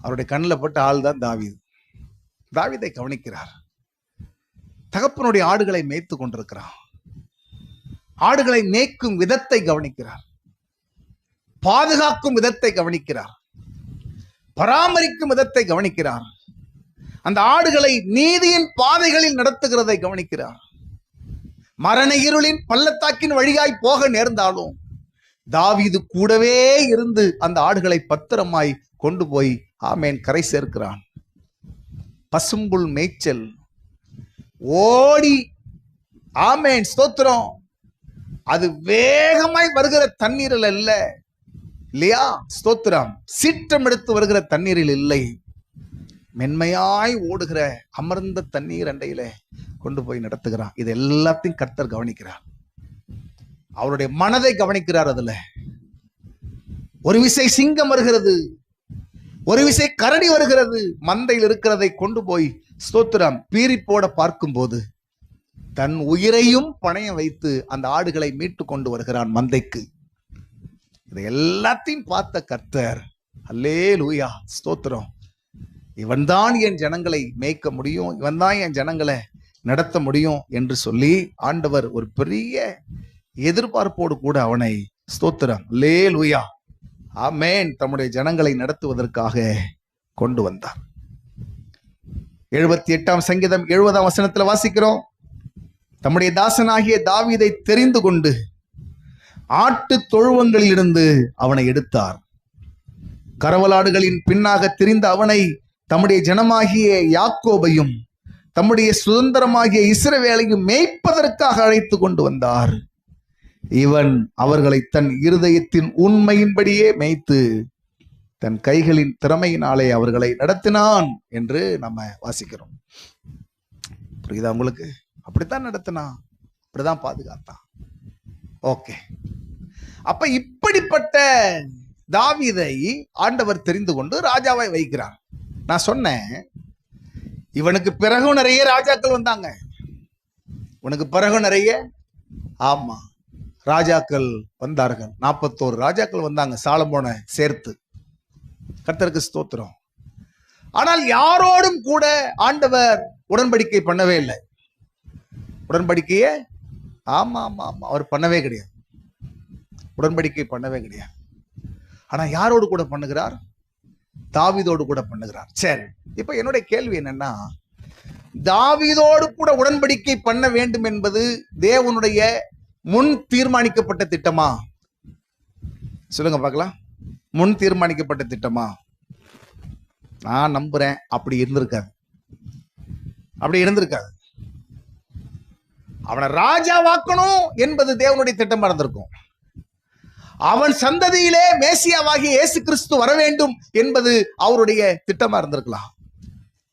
அவருடைய கண்ணுல பட்ட ஆள் தான் தாவீது. தாவீதை கவனிக்கிறார். தகப்பனுடைய ஆடுகளை மேய்த்து கொண்டிருக்கிறார். ஆடுகளை மேய்க்கும் விதத்தை கவனிக்கிறார், பாதுகாக்கும் விதத்தை கவனிக்கிறார், பராமரிக்கும் விதத்தை கவனிக்கிறார், அந்த ஆடுகளை நீதியின் பாதைகளில் நடத்துகிறதை கவனிக்கிறார். மரண இருளின் பள்ளத்தாக்கின் வழியாய் போக நேர்ந்தாலும் தாவீது கூடவே இருந்து அந்த ஆடுகளை பத்திரமாய் கொண்டு போய் ஆமேன் கரை சேர்க்கிறான். பசும்புல் மேய்ச்சல், ஓடி ஆமேன் ஸ்தோத்திரம். அது வேகமாய் வருகிற தண்ணீரில் அல்ல இல்லையா? ஸ்தோத்திரம். சீற்றம் எடுத்து வருகிற தண்ணீரில் இல்லை, மென்மையாய் ஓடுகிற அமர்ந்த தண்ணீர் அண்டையில கொண்டு போய் நடத்துகிறான். இது எல்லாத்தையும் கர்த்தர் கவனிக்கிறார். அவருடைய மனதை கவனிக்கிறார். அதுல ஒரு விசை சிங்கம் வருகிறது, ஒரு விசை கரடி வருகிறது. மந்தையில் இருக்கிறதை கொண்டு போய் ஸ்தோத்திரம் பீறி போட பார்க்கும் போது தன் உயிரையும் பணையம் வைத்து அந்த ஆடுகளை மீட்டு கொண்டு வருகிறான் மந்தைக்கு. இதை எல்லாத்தையும் பார்த்த கர்த்தர், அல்லேலூயா ஸ்தோத்திரம், இவன்தான் என் ஜனங்களை மேய்க்க முடியும், இவன்தான் என் ஜனங்களை நடத்த முடியும் என்று சொல்லி ஆண்டவர் ஒரு பெரிய எதிர்பார்ப்போடு கூட அவனை ஸ்தோத்திரம் அல்லேலூயா ஆமென் தம்முடைய ஜனங்களை நடத்துவதற்காக கொண்டு வந்தார். 78ஆம் சங்கீதம் 70ஆம் வசனத்தில் வாசிக்கிறோம், தம்முடைய தாசனாகிய தாவீதை தெரிந்து கொண்டு ஆட்டு தொழுவங்களில் இருந்து அவனை எடுத்தார். கரவலாடுகளின் பின்னாக திரிந்த அவனை தம்முடைய ஜனமாகிய யாக்கோபையும் தம்முடைய சுதந்திரமாகிய இஸ்ரவேலையும் மேய்ப்பதற்காக அழைத்து கொண்டு வந்தார். இவன் அவர்களை தன் இருதயத்தின் உண்மையின்படியே மேய்த்து தன் கைகளின் திறமையினாலே அவர்களை நடத்தினான் என்று நம்ம வாசிக்கிறோம். புரியுதா உங்களுக்கு? அப்படித்தான் நடத்தினான், அப்படிதான் பாதுகாத்தான். ஓகே, அப்ப இப்படிப்பட்ட தாவீதை ஆண்டவர் தெரிந்து கொண்டு ராஜாவை வைக்கிறார். நான் சொன்னேன், இவனுக்கு பிறகு நிறைய ராஜாக்கள் வந்தாங்க. இவனுக்கு பிறகு நிறைய ஆமா ராஜாக்கள் வந்தார்கள். 41 ராஜாக்கள் வந்தாங்க, சாலமோனை சேர்த்து. கர்த்தருக்கு ஸ்தோத்திரம். ஆனால் யாரோடும் கூட ஆண்டவர் உடன்படிக்கை பண்ணவே இல்லை. உடன்படிக்கையே ஆமா ஆமா ஆமா அவர் பண்ணவே கிடையாது, உடன்படிக்கை பண்ணவே கிடையாது. ஆனா யாரோடு கூட பண்ணுகிறார்? தாவீதோடு கூட பண்ணுகிறார். சரி, இப்ப என்னுடைய கேள்வி என்னன்னா, தாவீதோடு கூட உடன்படிக்கை பண்ண வேண்டும் என்பது தேவனுடைய முன் தீர்மானிக்கப்பட்ட திட்டமா? சொல்லுங்க பார்க்கலாம். முன் தீர்மானிக்கப்பட்ட திட்டமா? நான் நம்புறேன் அப்படி இருந்திருக்காது. அப்படி இருந்திருக்காது. அவனை ராஜாவாக்கணும் என்பது தேவனுடைய திட்டமா இருந்திருக்கும். அவன் சந்ததியிலே மேசியாவாகிய இயேசு கிறிஸ்து வர வேண்டும் என்பது அவருடைய திட்டமா இருந்திருக்கலாம்.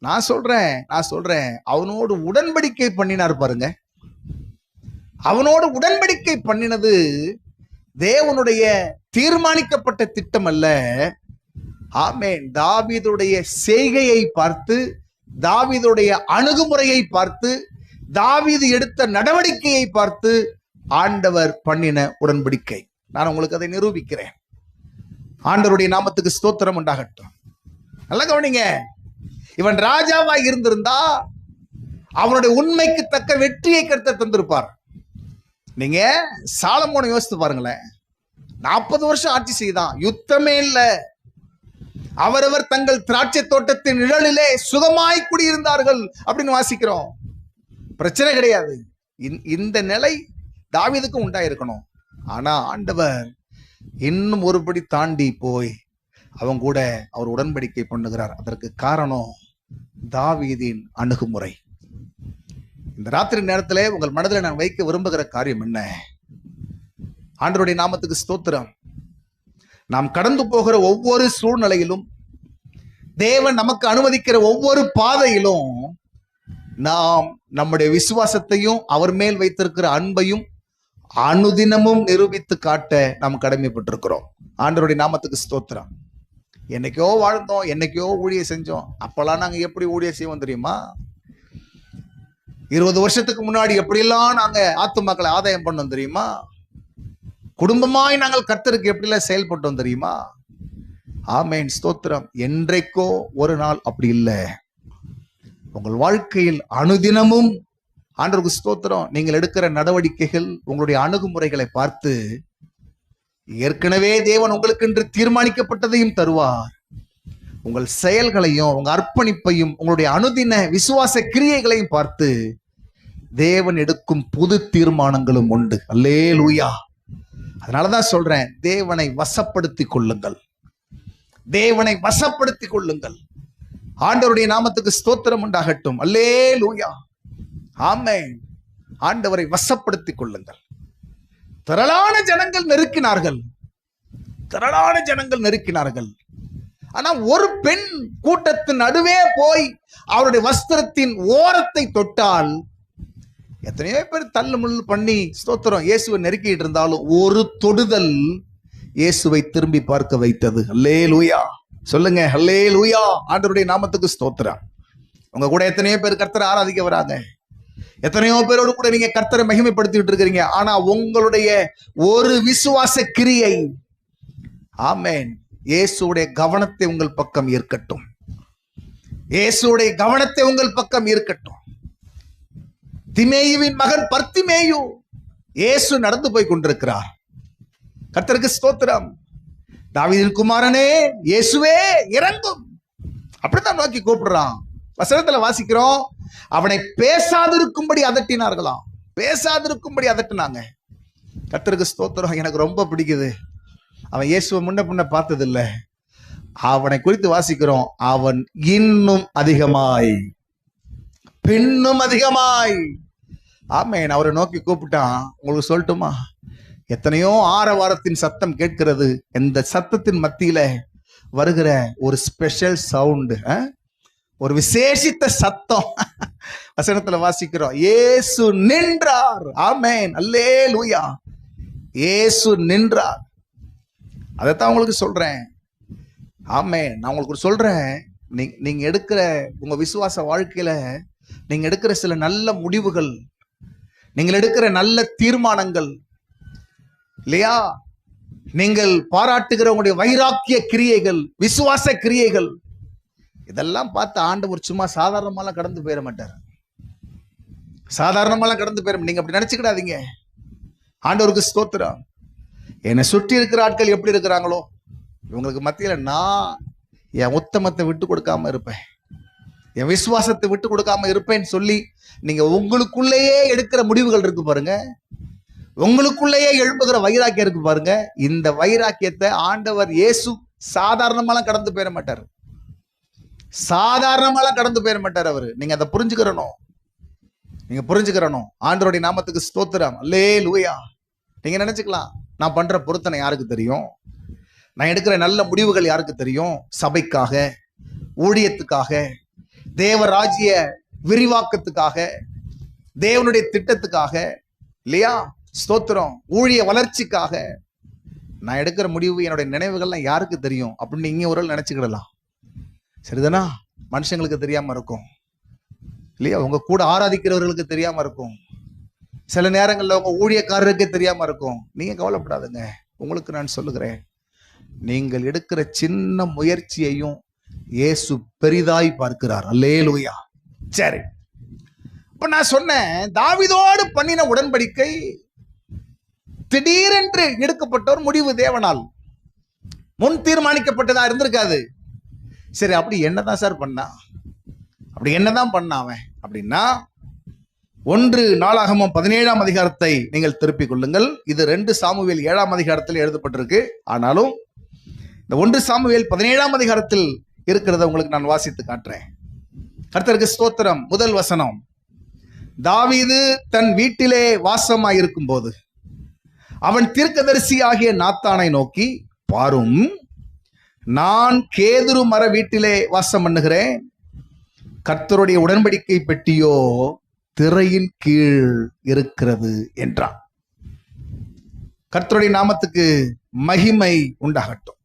நான் சொல்றேன் அவனோடு உடன்படிக்கை பண்ணினார் பாருங்க. அவனோடு உடன்படிக்கை பண்ணினது தேவனுடைய தீர்மானிக்கப்பட்ட திட்டம் அல்ல. ஆமென். தாவீதுடைய செய்கையை பார்த்து, தாவீதுடைய அணுகுமுறையை பார்த்து, தாவீது எடுத்த நடவடிக்கையை பார்த்து ஆண்டவர் பண்ணின உடன்படிக்கை. நான் உங்களுக்கு அதை நிரூபிக்கிறேன். ஆண்டவருடைய நாமத்துக்கு ஸ்தோத்திரம் உண்டாகட்டும். நல்லா கவனிங்க. இவன் ராஜாவா இருந்திருந்தா அவனுடைய உண்மைக்கு தக்க வெற்றியை கர்த்தர் தந்திருப்பார். நீங்க சாலமோனை யோசித்து பாருங்களேன். 40 வருஷம் ஆட்சி செய்தான், யுத்தமே இல்ல. அவரவர் தங்கள் திராட்சை தோட்டத்தின் நிழலிலே சுகமாய் குடியிருந்தார்கள் அப்படின்னு வாசிக்கிறோம். பிரச்சனை கிடையாது. இந்த நிலை தாவீதுக்கும் உண்டாயிருக்கணும். ஆனா ஆண்டவர் இன்னும் ஒருபடி தாண்டி போய் அவங்க கூட அவர் உடன்படிக்கை பண்ணுகிறார். அதற்கு காரணம் தாவீதின் அணுகுமுறை. இந்த ராத்திரி நேரத்திலே உங்கள் மனதில் நான் வைக்க விரும்புகிற காரியம் என்ன? ஆண்டவருடைய நாமத்துக்கு ஸ்தோத்திரம். நாம் கடந்து போகிற ஒவ்வொரு சூழ்நிலையிலும், தேவன் நமக்கு அனுமதிக்கிற ஒவ்வொரு பாதையிலும் நாம் நம்முடைய விசுவாசத்தையும் அவர் மேல் வைத்திருக்கிற அன்பையும் அனுதினமும் நிரூபித்து காட்ட நாம் கடமைப்பட்டிருக்கிறோம். ஆண்டவருடைய நாமத்துக்கு ஸ்தோத்திரம். என்னைக்கோ வாழ்ந்தோம், என்னைக்கோ ஊழிய செஞ்சோம். அப்பெல்லாம் நாங்க எப்படி ஊழிய செய்வோம் தெரியுமா? 20 வருஷத்துக்கு முன்னாடி எப்படியெல்லாம் நாங்க ஆத்துமாக்களை ஆதாயம் பண்ணோம் தெரியுமா? குடும்பமாய் நாங்கள் கர்த்தருக்கு எப்படிலாம் செயல்பட்டோம் தெரியுமா? ஆமென், ஸ்தோத்திரம். என்றைக்கோ ஒரு நாள் அப்படி இல்லை. உங்கள் வாழ்க்கையில் அனுதினமும் ஆண்டவருக்கு ஸ்தோத்திரம், நீங்கள் எடுக்கிற நடவடிக்கைகள், உங்களுடைய அணுகுமுறைகளை பார்த்து ஏற்கனவே தேவன் உங்களுக்கு என்று தீர்மானிக்கப்பட்டதையும் தருவார். உங்கள் செயல்களையும் உங்க அர்ப்பணிப்பையும் உங்களுடைய அனுதின விசுவாச கிரியைகளையும் பார்த்து தேவன் எடுக்கும் புது தீர்மானங்களும் உண்டு. அல்லேலூயா. அதனாலதான் சொல்றேன், தேவனை வசப்படுத்திக் கொள்ளுங்கள், தேவனை வசப்படுத்திக் கொள்ளுங்கள். ஆண்டவருடைய நாமத்துக்கு ஸ்தோத்திரம் உண்டாகட்டும். அல்லேலூயா. ஆமென். ஆண்டவரை வசப்படுத்திக் கொள்ளுங்கள். திரளான ஜனங்கள் நெருக்கினார்கள், திரளான ஜனங்கள் நெருக்கினார்கள். ஆனா ஒரு பெண் கூட்டத்தின் நடுவே போய் அவருடைய வஸ்திரத்தின் ஓரத்தை தொட்டால், எத்தனையோ பேர் தள்ளு முள்ளு பண்ணி ஸ்தோத்திரம் இயேசுவை நெருக்கிட்டு இருந்தாலும் ஒரு தொடுதல் இயேசுவை திரும்பி பார்க்க வைத்தது. அல்லேலூயா. சொல்லுங்க அல்லேலூயா. ஆண்டவருடைய நாமத்துக்கு ஸ்தோத்திரம். உங்க கூட எத்தனையோ பேர் கர்த்தரை ஆராதிக்க வராங்க, எத்தனையோ பேரோடு கூட நீங்க கர்த்தரை மகிமைப்படுத்திட்டு இருக்கிறீங்க. ஆனா உங்களுடைய ஒரு விசுவாச கிரியை, ஆமென், இயேசுடைய கவனத்தை உங்கள் பக்கம் ஈர்க்கட்டும். இயேசுடைய கவனத்தை உங்கள் பக்கம் இருக்கட்டும். திமேயுவின் மகன் பர்த்திமேயு, இயேசு நடந்து போய் கொண்டிருக்கிறார். கர்த்தருக்கு ஸ்தோத்திரம். தாவீதின் குமாரனே இயேசுவே இறங்கும், அப்படித்தான் நோக்கி கூப்பிடுறான். வசனத்துல வாசிக்கிறோம், அவனை பேசாதிருக்கும்படி அதட்டினார்களாம். பேசாதிருக்கும்படி அதட்டினாங்க. கர்த்தருக்கு ஸ்தோத்திரம். எனக்கு ரொம்ப பிடிக்குது. அவன் இயேசுவை முன்ன பின்ன பார்த்தது இல்லை. அவனை குறித்து வாசிக்கிறோம், அவன் இன்னும் அதிகமாய் பின்னும் அதிகமாய். ஆமென். அவரை நோக்கி கூப்பிட்டான். உங்களுக்கு சொல்லட்டுமா, எத்தனையோ ஆரவாரத்தின் சத்தம் கேட்கிறது. இந்த சத்தத்தின் மத்தியில வருகிற ஒரு ஸ்பெஷல் சவுண்டு, ஒரு விசேஷித்த சத்தம். வசனத்துல வாசிக்கிறோம், இயேசு நின்றார். ஆமென், அல்லேலூயா. இயேசு நின்றார். அதைத்தான் உங்களுக்கு சொல்றேன். ஆமென். நான் உங்களுக்கு சொல்றேன், நீங்க எடுக்கிற உங்க விசுவாச வாழ்க்கையில நீங்க எடுக்கிற சில நல்ல முடிவுகள், நீங்கள் எடுக்கிற நல்ல தீர்மானங்கள் இல்லையா, நீங்கள் பாராட்டுகிற உங்களுடைய வைராக்கிய கிரியைகள், விசுவாச கிரியைகள், இதெல்லாம் பார்த்து ஆண்டவர் சும்மா சாதாரணமாலாம் கடந்து போயிட மாட்டார். சாதாரணமாலாம் கடந்து போயிட, நீங்க அப்படி நினைச்சுக்கிடாதீங்க. ஆண்டவருக்கு ஸ்தோத்திரம். என்னை சுற்றி இருக்கிற ஆட்கள் எப்படி இருக்கிறாங்களோ இவங்களுக்கு மத்தியில நான் என் உத்தமத்தை விட்டு கொடுக்காம இருப்பேன், என் விசுவாசத்தை விட்டு கொடுக்காம இருப்பேன்னு சொல்லி நீங்க உங்களுக்குள்ளேயே எடுக்கிற முடிவுகள் இருக்கு பாருங்க, உங்களுக்குள்ளேயே எழுப்புகிற வைராக்கியம் இருக்கு பாருங்க. இந்த வைராக்கியத்தை ஆண்டவர் இயேசு சாதாரணமாலாம் கடந்து போயிட மாட்டார். சாதாரணமாலாம் கடந்து போயிட மாட்டார் அவரு. நீங்க அதை புரிஞ்சுக்கிறணும். நீங்க புரிஞ்சுக்கிறணும். ஆண்டவருடைய நாமத்துக்கு ஸ்தோத்திரம். அல்லேலூயா. நீங்க நினைச்சுக்கலாம், நான் பண்ற பொருத்தனை யாருக்கு தெரியும், நான் எடுக்கிற நல்ல முடிவுகள் யாருக்கு தெரியும், சபைக்காக, ஊழியத்துக்காக, தேவராஜ்ய விரிவாக்கத்துக்காக, தேவனுடைய திட்டத்துக்காக இல்லையா, ஸ்தோத்திரம், ஊழிய வளர்ச்சிக்காக நான் எடுக்கிற முடிவு, என்னுடைய நினைவுகள்லாம் யாருக்கு தெரியும் அப்படின்னு நீங்க ஒரு நினைச்சுக்கிடலாம். சரிதானா? மனுஷங்களுக்கு தெரியாம இருக்கும் இல்லையா, உங்க கூட ஆராதிக்கிறவர்களுக்கு தெரியாம இருக்கும், சில நேரங்கள்ல உங்க ஊழியக்காரருக்கு தெரியாம இருக்கும். நீங்க கவலைப்படாதுங்க. உங்களுக்கு நான் சொல்லுகிறேன், நீங்கள் எடுக்கிற சின்ன முயற்சியையும் இயேசு பெரிதாய் பார்க்கிறார். அல்லேலூயா. சரி, இப்ப நான் சொன்னேன், தாவீதோடு பண்ணின உடன்படிக்கை திடீரென்று எடுக்கப்பட்ட ஒரு முடிவு, தேவனால் முன் தீர்மானிக்கப்பட்டதா இருந்திருக்காது. சரி, அப்படி என்னதான் சார் பண்ணா, அப்படி என்னதான் பண்ண அவன் அப்படின்னா, 1 நாளாகமம் 17ஆம் அதிகாரத்தை நீங்கள் திருப்பிக் கொள்ளுங்கள். இது 2 சாமுவேல் 7ஆம் அதிகாரத்தில் எழுதப்பட்டிருக்கு. ஆனாலும் இந்த 1 சாமுவேல் 17ஆம் அதிகாரத்தில் இருக்கிறத உங்களுக்கு நான் வாசித்து காட்டுறேன். கர்த்தருக்கு ஸ்தோத்திரம். முதல் வசனம், தாவீது தன் வீட்டிலே வாசமாயிருக்கும் போது அவன் தீர்க்கதரிசி ஆகிய நாத்தானை நோக்கி, பாரும், நான் கேதுரு மர வீட்டிலே வாசம் பண்ணுகிறேன், கர்த்தருடைய உடன்படிக்கை பெட்டியோ திரையின் கீழ் இருக்கிறது என்றான். கர்த்தருடைய நாமத்துக்கு மகிமை உண்டாகட்டும்.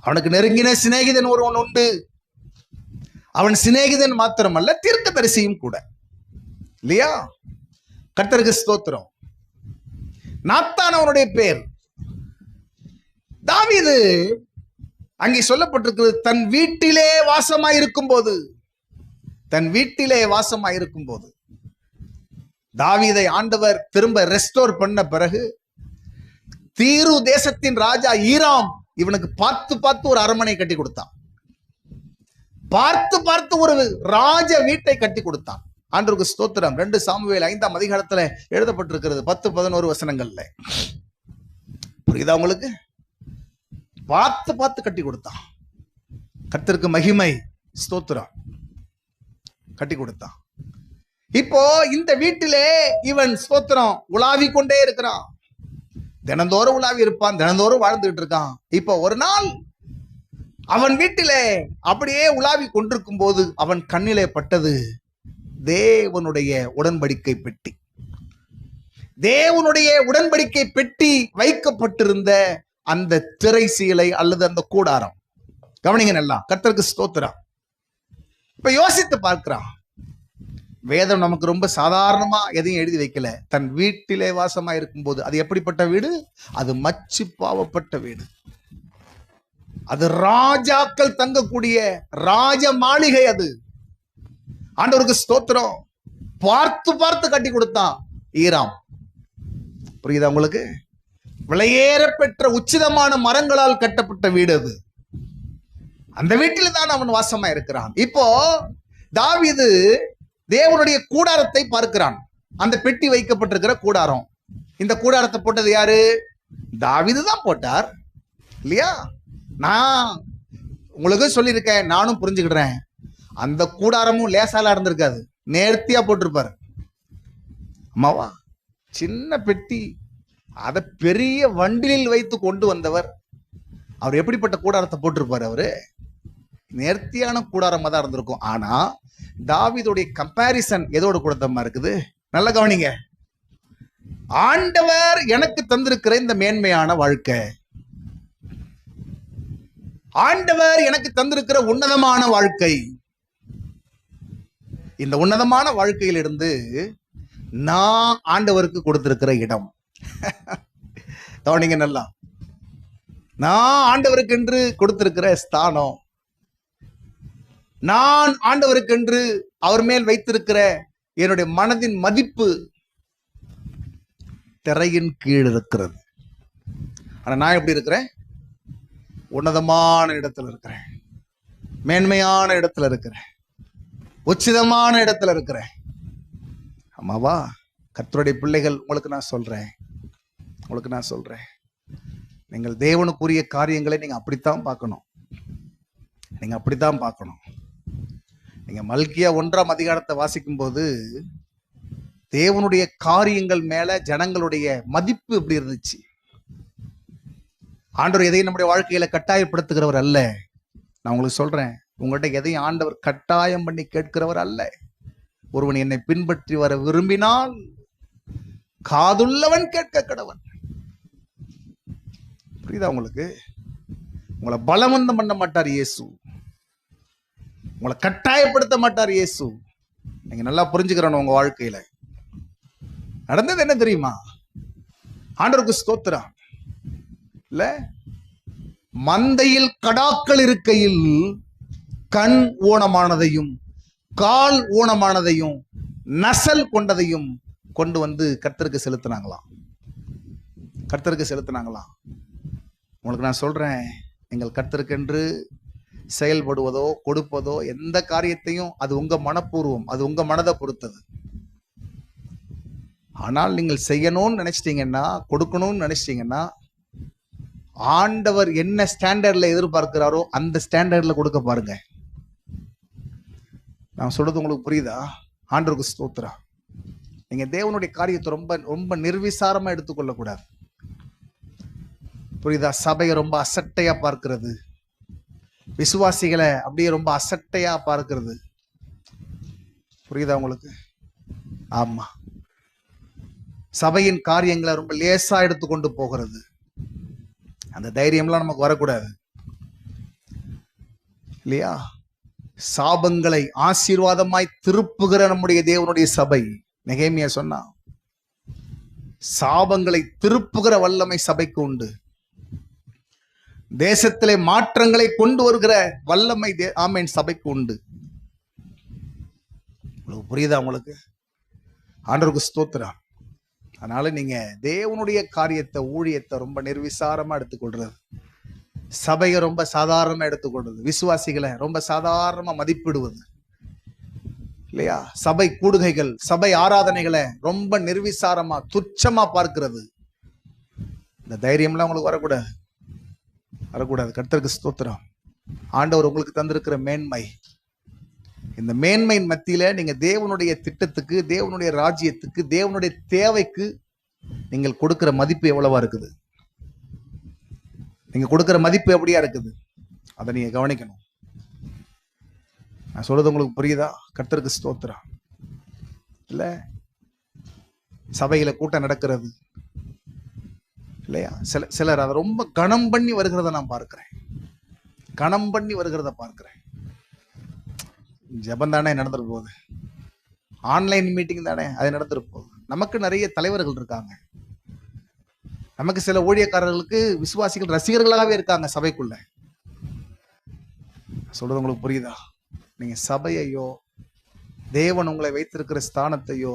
அவனுக்கு நெருங்கின சிநேகிதன் ஒருவன் உண்டு. அவன் சிநேகிதன் மாத்திரமல்ல, தீர்க்கதரிசியும் கூட இல்லையா. கர்த்தருக்கு ஸ்தோத்திரம். நாத்தான் அவனுடைய பேர். தாவீது அங்கே சொல்லப்பட்டிருக்கிறது, தன் வீட்டிலே வாசமாயிருக்கும் போது, தன் வீட்டிலே வாசமாயிருக்கும் போது. தாவீதை ஆண்டவர் திரும்ப ரெஸ்டோர் பண்ண பிறகு, தீரு தேசத்தின் ராஜா ஈராம் இவனுக்கு பார்த்து பார்த்து ஒரு அரண்மனை கட்டி கொடுத்தான், பார்த்து பார்த்து ஒரு ராஜ வீட்டை கட்டி கொடுத்தான். ஆண்டவருக்கு ஸ்தோத்திரம். 2 சாமுவேல் 5ஆம் அதிகாரத்துல எழுதப்பட்டிருக்கிறது, 10-11 வசனங்கள்ல. புரியுதா உங்களுக்கு? பார்த்து பார்த்து கட்டி கொடுத்தான். கர்த்தருக்கு மகிமை, ஸ்தோத்திரம். கட்டி கொடுத்தான். இப்போ இந்த வீட்டிலே இவன் ஸ்தோத்திரம் உலாவி கொண்டே இருக்கிறான். தினந்தோறும் உலாவி இருப்பான், தினந்தோறும் வாழ்ந்துகிட்டு இருக்கான். இப்போ ஒரு நாள் அவன் வீட்டிலே அப்படியே உலாவி கொண்டிருக்கும் போது அவன் கண்ணிலே பட்டது தேவனுடைய உடன்படிக்கை பெட்டி. தேவனுடைய உடன்படிக்கை பெட்டி வைக்கப்பட்டிருந்த அந்த திரை சீலை அல்லது அந்த கூடாரம். கவனிங்க நல்லா. கர்த்தருக்கு ஸ்தோத்திரம். இப்ப யோசித்து பார்க்கிறான். வேதம் நமக்கு ரொம்ப சாதாரணமா எதையும் எழுதி வைக்கல. தன் வீட்டிலே வாசமா இருக்கும் போது, அது எப்படிப்பட்ட வீடு? அது மச்சு பாவப்பட்ட வீடு. அது ராஜாக்கள் தங்கக்கூடிய ராஜ மாளிகை. அது ஆண்டவருக்கு ஸ்தோத்திரம். பார்த்து பார்த்து கட்டி கொடுத்தான் ஈராம். புரியுதா உங்களுக்கு? விலையேற பெற்ற உச்சிதமான மரங்களால் கட்டப்பட்ட வீடு அது. அந்த வீட்டில் தான் அவன் வாசமா இருக்கிறான். இப்போ தாவீது தேவனுடைய கூடாரத்தை பார்க்கிறான். அந்த பெட்டி வைக்கப்பட்டிருக்கிற கூடாரம். இந்த கூடாரத்தை போட்டது யாரு? தாவீது தான் போட்டார் இல்லையா? நான் உங்களுக்கு சொல்லியிருக்கேன், நானும் புரிஞ்சுக்கிடுறேன். அந்த கூடாரமும் லேசால இருந்திருக்காது, நேர்த்தியா போட்டிருப்பாரு. அம்மாவா, சின்ன பெட்டி, அதை பெரிய வண்டிலில் வைத்து கொண்டு வந்தவர். அவர் எப்படிப்பட்ட கூடாரத்தை போட்டிருப்பாரு? அவரு நேர்த்தியான கூடாரமா தான் இருந்திருக்கும். ஆனா தாவீதுடைய கம்பாரிசன் எதோடு கூடத்தமா இருக்குது? நல்ல கவனிங்க. ஆண்டவர் எனக்கு தந்திருக்கிற இந்த மேன்மையான வாழ்க்கை, ஆண்டவர் எனக்கு தந்திருக்கிற உன்னதமான வாழ்க்கை, இந்த உன்னதமான வாழ்க்கையிலிருந்து நான் ஆண்டவருக்கு கொடுத்திருக்கிற இடம். கவனிங்க நல்லா. நான் ஆண்டவருக்கு என்று கொடுத்திருக்கிற ஸ்தானம், நான் ஆண்டவருக்கு என்று அவர் மேல் வைத்திருக்கிற என்னுடைய மனதின் மதிப்பு திரையின் கீழ் இருக்கிறது. ஆனா நான் எப்படி இருக்கிறேன்? உன்னதமான இடத்துல இருக்கிறேன், மேன்மையான இடத்துல இருக்கிறேன், உச்சிதமான இடத்துல இருக்கிறேன். ஆமாவா? கர்த்தருடைய பிள்ளைகள், உங்களுக்கு நான் சொல்றேன், நீங்கள் தேவனுக்குரிய காரியங்களை நீங்க அப்படித்தான் பார்க்கணும். நீங்க மல்கியா 1ஆம் அதிகாரத்தை வாசிக்கும் போது தேவனுடைய காரியங்கள் மேல ஜனங்களுடைய மதிப்பு எப்படி இருந்துச்சு. ஆண்டவர் எதையும் நம்முடைய வாழ்க்கையில கட்டாயப்படுத்துகிறவர் அல்ல. நான் உங்களுக்கு சொல்றேன், உங்கள்கிட்ட எதையும் ஆண்டவர் கட்டாயம் பண்ணி கேட்கிறவர் அல்ல. ஒருவன் என்னை பின்பற்றி வர விரும்பினால் காதுள்ளவன் கேட்க கடவன். புரியுதா உங்களுக்கு? உங்களை பலவந்தம் பண்ண மாட்டார் இயேசு, உங்களை கட்டாயப்படுத்த மாட்டார் இயேசு. நீங்க நல்லா புரிஞ்சுக்கிறோம். உங்க வாழ்க்கையில நடந்தது என்ன தெரியுமா? ஆண்டவருக்கு ஸ்தோத்திரம். இல்ல, மந்தையில் கடாக்கள் இருக்கையில் கண் ஊனமானதையும் கால் ஊனமானதையும் நசல் கொண்டதையும் கொண்டு வந்து கர்த்தருக்கு செலுத்தினாங்களாம். உங்களுக்கு நான் சொல்றேன், நீங்கள் கர்த்தருக்கென்று செயல்படுவதோ கொடுப்பதோ எந்த காரியத்தையும் அது உங்க மனப்பூர்வம், அது உங்க மனதை பொறுத்தது. ஆனால் நீங்கள் செய்யணும்னு நினைச்சிட்டீங்கன்னா, கொடுக்கணும்னு நினைச்சிட்டீங்கன்னா, ஆண்டவர் என்ன ஸ்டாண்டர்ட்ல எதிர்பார்க்கிறாரோ அந்த ஸ்டாண்டர்ட்ல கொடுக்க பாருங்க. நான் சொல்றது உங்களுக்கு புரியுதா? ஆண்டவருக்கு ஸ்தோத்திரம். நீங்க தேவனுடைய காரியத்தை ரொம்ப ரொம்ப நிர்விசாரமா எடுத்துக்கொள்ள கூடாது. புரியுதா? சபையை ரொம்ப அசட்டையா பார்க்கிறது, விசுவாசிகளை அப்படியே ரொம்ப அசட்டையா பார்க்கிறது. புரியுதா உங்களுக்கு? ஆமா, சபையின் காரியங்களை ரொம்ப லேசா எடுத்துக்கொண்டு போகிறது. அந்த தைரியம்லாம் நமக்கு வரக்கூடாது இல்லையா? சாபங்களை ஆசீர்வாதமாய் திருப்புகிற நம்முடைய தேவனுடைய சபை. நெகேமியா சொன்னா, சாபங்களை திருப்புகிற வல்லமை சபைக்கு உண்டு. தேசத்திலே மாற்றங்களை கொண்டு வருகிற வல்லமை ஆமென் சபைக்கு உண்டு. புரியுதா உங்களுக்கு? ஆண்டவருக்கு ஸ்தோத்திரம். அதனால நீங்க தேவனுடைய காரியத்தை, ஊழியத்தை ரொம்ப நிர்விசாரமா எடுத்துக்கொள்றது, சபையை ரொம்ப சாதாரணமா எடுத்துக்கொள்றது, விசுவாசிகளை ரொம்ப சாதாரணமா மதிப்பிடுவது இல்லையா? சபை கூடுகைகள், சபை ஆராதனைகளை ரொம்ப நிர்விசாரமா துச்சமா பார்க்கிறது. இந்த தைரியம்லாம் உங்களுக்கு வரக்கூடாது. கர்த்தருக்கு ஸ்தோத்திரம். ஆண்டவர் உங்களுக்கு தந்திருக்கிற மேன்மை, இந்த மேன்மையின் மத்தியில நீங்க தேவனுடைய திட்டத்துக்கு, தேவனுடைய ராஜ்யத்துக்கு, தேவனுடைய தேவைக்கு நீங்கள் கொடுக்கிற மதிப்பு எவ்வளவா இருக்குது? நீங்க கொடுக்கிற மதிப்பு எப்படியா இருக்குது? அதை நீங்க கவனிக்கணும். நான் சொல்றது உங்களுக்கு புரியுதா? கர்த்தருக்கு ஸ்தோத்திரம். இல்ல, சபையில கூட்டம் நடக்கிறது இல்லையா? சிலர் அதை ரொம்ப கனம் பண்ணி வருகிறத நான் பார்க்கிறேன். ஜெபம் தானே நடந்துட்டு போகுது, ஆன்லைன் மீட்டிங் தானே அது நடந்துட்டு போகுது. நமக்கு நிறைய தலைவர்கள் இருக்காங்க, நமக்கு சில ஊழியக்காரர்களுக்கு விசுவாசிகள் ரசிகர்களாகவே இருக்காங்க சபைக்குள்ள. சொல்றது உங்களுக்கு புரியுதா? நீங்க சபையையோ தேவன் உங்களை வைத்திருக்கிற ஸ்தானத்தையோ,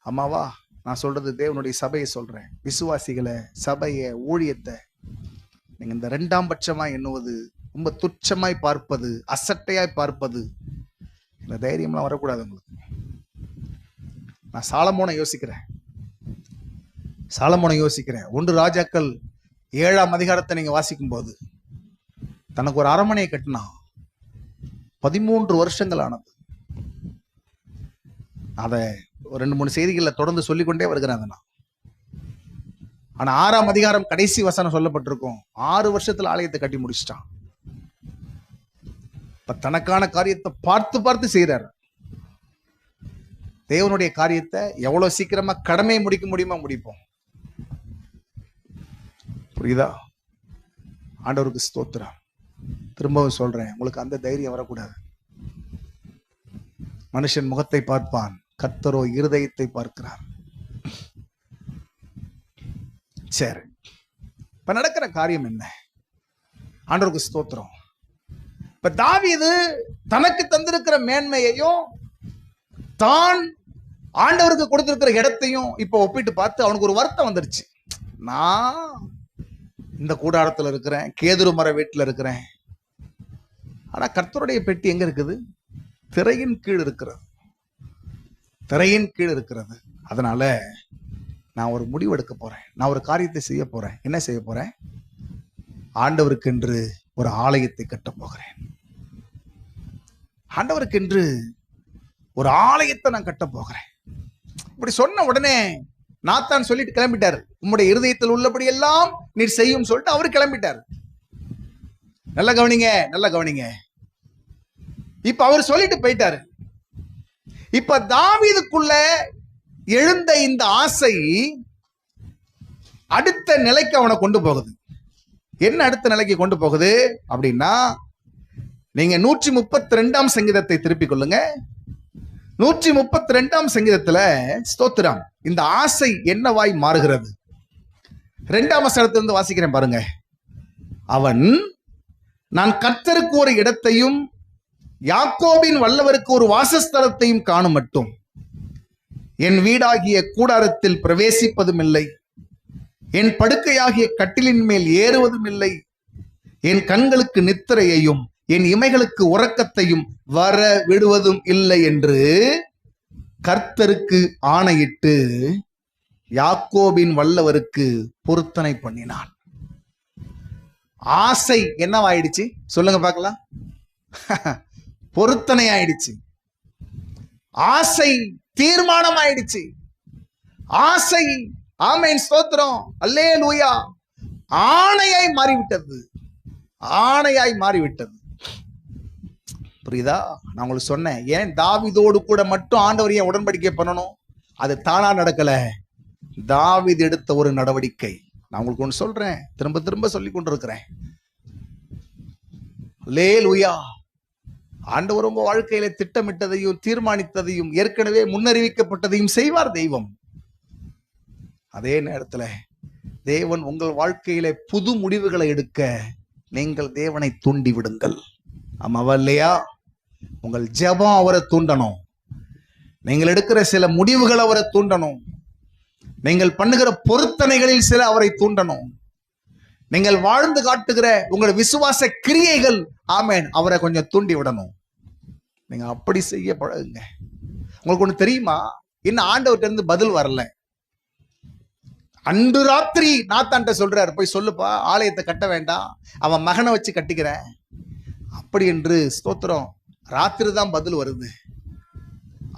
அம்மாவா நான் சொல்றது தேவனுடைய சபையை சொல்றேன், விசுவாசிகளை, சபையை, ஊழியத்தை நீங்க இந்த 2ஆம் பட்சமா எண்ணுவது, ரொம்ப துச்சமாய் பார்ப்பது, அசட்டையாய் பார்ப்பது, இந்த தைரியம்லாம் வரக்கூடாது உங்களுக்கு. நான் சாலமோனை யோசிக்கிறேன். 1 ராஜாக்கள் 7ஆம் அதிகாரத்தை நீங்க வாசிக்கும் போது தனக்கு ஒரு அரண்மனையை கட்டினா. 13 வருஷங்கள் ஆனது. அதை 2-3 செய்திகளை தொடர்ந்து சொல்லிக்கொண்டே வருகிறேன். ஆனா 6ஆம் அதிகாரம் கடைசி வசனம் சொல்லப்பட்டிருக்கும், 6 வருஷத்துல ஆலயத்தை கட்டி முடிச்சிட்டான். இப்ப தனக்கான காரியத்தை பார்த்து பார்த்து செய்யறாரு. தேவனுடைய காரியத்தை எவ்வளவு சீக்கிரமா கடமையை முடிக்க முடியுமா முடிப்போம். புரியுதா? ஆண்டவருக்கு ஸ்தோத்திரம். திரும்பவும் சொல்றேன், உங்களுக்கு அந்த தைரியம் வரக்கூடாது. மனுஷன் முகத்தை பார்ப்பான், கர்த்தரோ இருதயத்தை பார்க்கிறார். சரி, இப்ப நடக்கிற காரியம் என்ன? ஆண்டவருக்கு ஸ்தோத்திரம். இப்ப தாவீது தனக்கு தந்திருக்கிற மேன்மையையும் தான் ஆண்டவருக்கு கொடுத்திருக்கிற இடத்தையும் இப்ப ஒப்பிட்டு பார்த்து அவனுக்கு ஒரு வருத்தம் வந்துருச்சு. நான் இந்த கூடாரத்துல இருக்கிறேன், கேதுரு மர வீட்டுல இருக்கிறேன், ஆனா கர்த்தருடைய பெட்டி எங்க இருக்குது? திரையின் கீழ் இருக்கிறது. அதனால நான் ஒரு முடிவு எடுக்க போறேன். நான் ஒரு காரியத்தை செய்ய போறேன். என்ன செய்ய போறேன்? ஆண்டவருக்கென்று ஒரு ஆலயத்தை கட்ட போகிறேன். ஆண்டவருக்கென்று ஒரு ஆலயத்தை நான் கட்ட போகிறேன். இப்படி சொன்ன உடனே நாத்தான் சொல்லிட்டு கிளம்பிட்டார். உம்முடைய இருதயத்தில் உள்ளபடி எல்லாம் நீர் செய்யும் சொல்லிட்டு அவரு கிளம்பிட்டார். நல்ல கவனிங்க. இப்ப அவர் சொல்லிட்டு போயிட்டாரு. இப்ப தாவீதுக்குள்ள எழுந்த இந்த ஆசை அடுத்த நிலைக்கு அவனை கொண்டு போகுது. என்ன அடுத்த நிலைக்கு கொண்டு போகுது அப்படின்னா, நீங்க 132ஆம் சங்கீதத்தை திருப்பிக் கொள்ளுங்க. 132ஆம் சங்கீதத்துல ஸ்தோத்திரம், இந்த ஆசை என்னவாய் மாறுகிறது? 2ஆம் வசனத்திலிருந்து வாசிக்கிறேன் பாருங்க. அவன், நான் கர்த்தருக்கு ஒரு இடத்தையும் யாக்கோபின் வல்லவருக்கு ஒரு வாசஸ்தலத்தையும் காணும் மட்டும் என் வீடாகிய கூடாரத்தில் பிரவேசிப்பதும் இல்லை, என் படுக்கையாகிய கட்டிலின் மேல் ஏறுவதும் இல்லை, என் கண்களுக்கு நித்திரையையும் என் இமைகளுக்கு உறக்கத்தையும் வர விடுவதும் இல்லை என்று கர்த்தருக்கு ஆணையிட்டு யாக்கோபின் வல்லவருக்கு பொருத்தனை பண்ணினான். ஆசை என்னவாயிடுச்சு சொல்லுங்க பார்க்கலாம்? பொருத்தனை ஆயிடுச்சு. ஆசை தீர்மானம் ஆயிடுச்சு. ஆசை, ஆமென் ஸ்தோத்திரம், அல்லேலூயா, ஆணையாய் மாறிவிட்டது. புரியுதா? நான் உங்களுக்கு சொன்னேன், ஏன் தாவீதோடு கூட மட்டும் ஆண்டவர் ஏன் உடன்படிக்கை பண்ணணும்? அது தானா நடக்கல, தாவீது எடுத்த ஒரு நடவடிக்கை. நான் உங்களுக்கு ஒன்று சொல்றேன், திரும்ப திரும்ப சொல்லி கொண்டிருக்கிறேன். அல்லேலூயா. ஆண்டவர் உங்க வாழ்க்கையில திட்டமிட்டதையும் தீர்மானித்ததையும் ஏற்கனவே முன்னறிவிக்கப்பட்டதையும் செய்வார் தெய்வம். அதே நேரத்துல தேவன் உங்கள் வாழ்க்கையில புது முடிவுகளை எடுக்க நீங்கள் தேவனை தூண்டி விடுங்கள். ஆமாவா இல்லையா? உங்கள் ஜெபம் அவரை தூண்டணும். நீங்கள் எடுக்கிற சில முடிவுகள் அவரை தூண்டணும். நீங்கள் பண்ணுகிற பொருத்தனைகளில் சில அவரை தூண்டணும். நீங்கள் வாழ்ந்து காட்டுகிற உங்களுடைய விசுவாச கிரியைகள், ஆமென், அவரை கொஞ்சம் தூண்டி விடணும். நீங்க அப்படி செய்ய பழகுங்க. உங்களுக்கு ஒண்ணு தெரியுமா? இன்னும் ஆண்டவர்கிட்ட இருந்து பதில் வரல. அன்று ராத்திரி நாத்தான்ட்ட சொல்றாரு, போய் சொல்லுப்பா, ஆலயத்தை கட்ட வேண்டாம், அவன் மகனை வச்சு கட்டிக்கிறேன் அப்படி என்று. ஸ்தோத்திரம், ராத்திரி தான் பதில் வருது.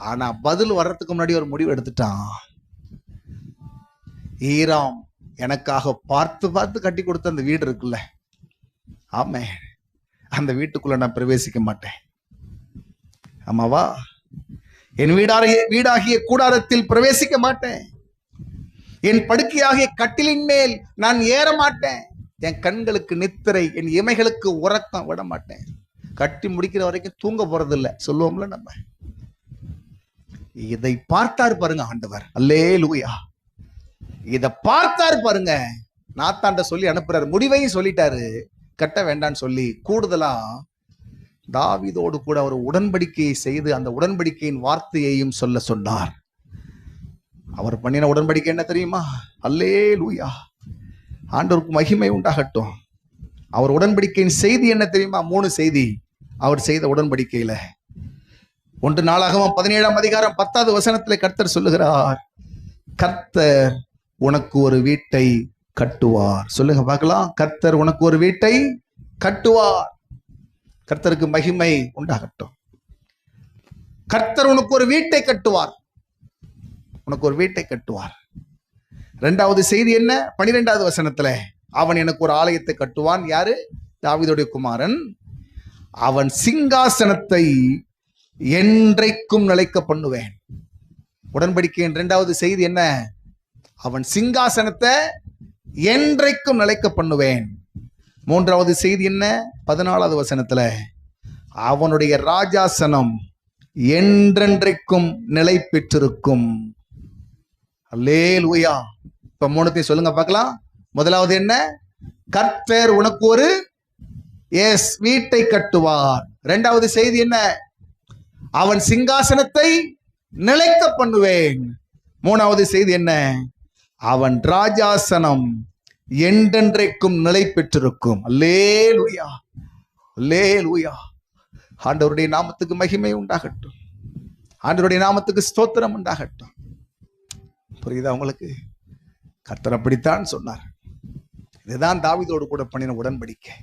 ஆனா பதில் வர்றதுக்கு முன்னாடி ஒரு முடிவு எடுத்துட்டான். ஈராம் எனக்காக பார்த்து பார்த்து கட்டி கொடுத்த அந்த வீடு இருக்குல்ல, ஆமே, அந்த வீட்டுக்குள்ள நான் பிரவேசிக்க மாட்டேன். ஆமாவா? என் வீடாகிய கூடாரத்தில் பிரவேசிக்க மாட்டேன், என் படுக்கையாகிய கட்டிலின் மேல் நான் ஏற மாட்டேன், என் கண்களுக்கு நித்திரை, என் இமைகளுக்கு உறக்கம் விட மாட்டேன். கட்டி முடிக்கிற வரைக்கும் தூங்க போறது இல்லை சொல்லுவோம்ல நம்ம. இதை பார்த்தார் பாருங்க ஆண்டவர். அல்லேலூயா. இத பார்த்தாரு பாருங்க. நாத்தாண்ட சொல்லி அனுப்புறாரு, முடிவையும் சொல்லிட்டாரு, கட்ட வேண்டான்னு சொல்லி. கூடுதலா தாவீதோடு கூட அவர் உடன்படிக்கையை செய்து அந்த உடன்படிக்கையின் வார்த்தையையும் சொல்ல சொன்னார். அவர் பண்ணின உடன்படிக்கை என்ன தெரியுமா? அல்லேலூயா, ஆண்டவருக்கு மகிமை உண்டாகட்டும். அவர் உடன்படிக்கையின் செய்தி என்ன தெரியுமா? 3 செய்தி அவர் செய்த உடன்படிக்கையில. 1 நாளாகமம் 17ஆம் அதிகாரம் 10வது வசனத்திலே கர்த்தர் சொல்லுகிறார், கர்த்தர் உனக்கு ஒரு வீட்டை கட்டுவார். சொல்லுங்க பார்க்கலாம். கர்த்தர் உனக்கு ஒரு வீட்டை கட்டுவார். கர்த்தருக்கு மகிமை உண்டாகட்டும். கர்த்தர் உனக்கு ஒரு வீட்டை கட்டுவார். உனக்கு ஒரு வீட்டை கட்டுவார். 2வது செய்தி என்ன? 12வது வசனத்துல, அவன் எனக்கு ஒரு ஆலயத்தை கட்டுவான். யாரு? தாவீதுடைய குமாரன். அவன் சிங்காசனத்தை என்றைக்கும் நிலைக்க பண்ணுவேன். உடன்படிக்கையின் 2வது செய்தி என்ன? அவன் சிங்காசனத்தை என்றைக்கும் நிலைக்க பண்ணுவேன். 3வது செய்தி என்ன? 14வது வசனத்துல, அவனுடைய ராஜாசனம் என்றென்றைக்கும் நிலை பெற்றிருக்கும். அல்லேலூயா. இப்ப 3த்தையும் சொல்லுங்க பார்க்கலாம். முதலாவது என்ன? கர்த்தர் உனக்கு ஒரு வீட்டை கட்டுவார். 2வது செய்தி என்ன? அவன் சிங்காசனத்தை நிலைக்க பண்ணுவேன். 3வது செய்தி என்ன? அவன் ராஜாசனம் என்றென்றைக்கும் நிலை பெற்றிருக்கும். அல்லேலூயா, அல்லேலூயா. ஆண்டவருடைய நாமத்துக்கு மகிமை உண்டாகட்டும். ஆண்டவருடைய நாமத்துக்கு ஸ்தோத்திரம் உண்டாகட்டும். புரியுதா உங்களுக்கு? கர்த்தர் அப்படித்தான் சொன்னார். இதுதான் தாவீதோடு கூட பண்ணின உடன்படிக்கை.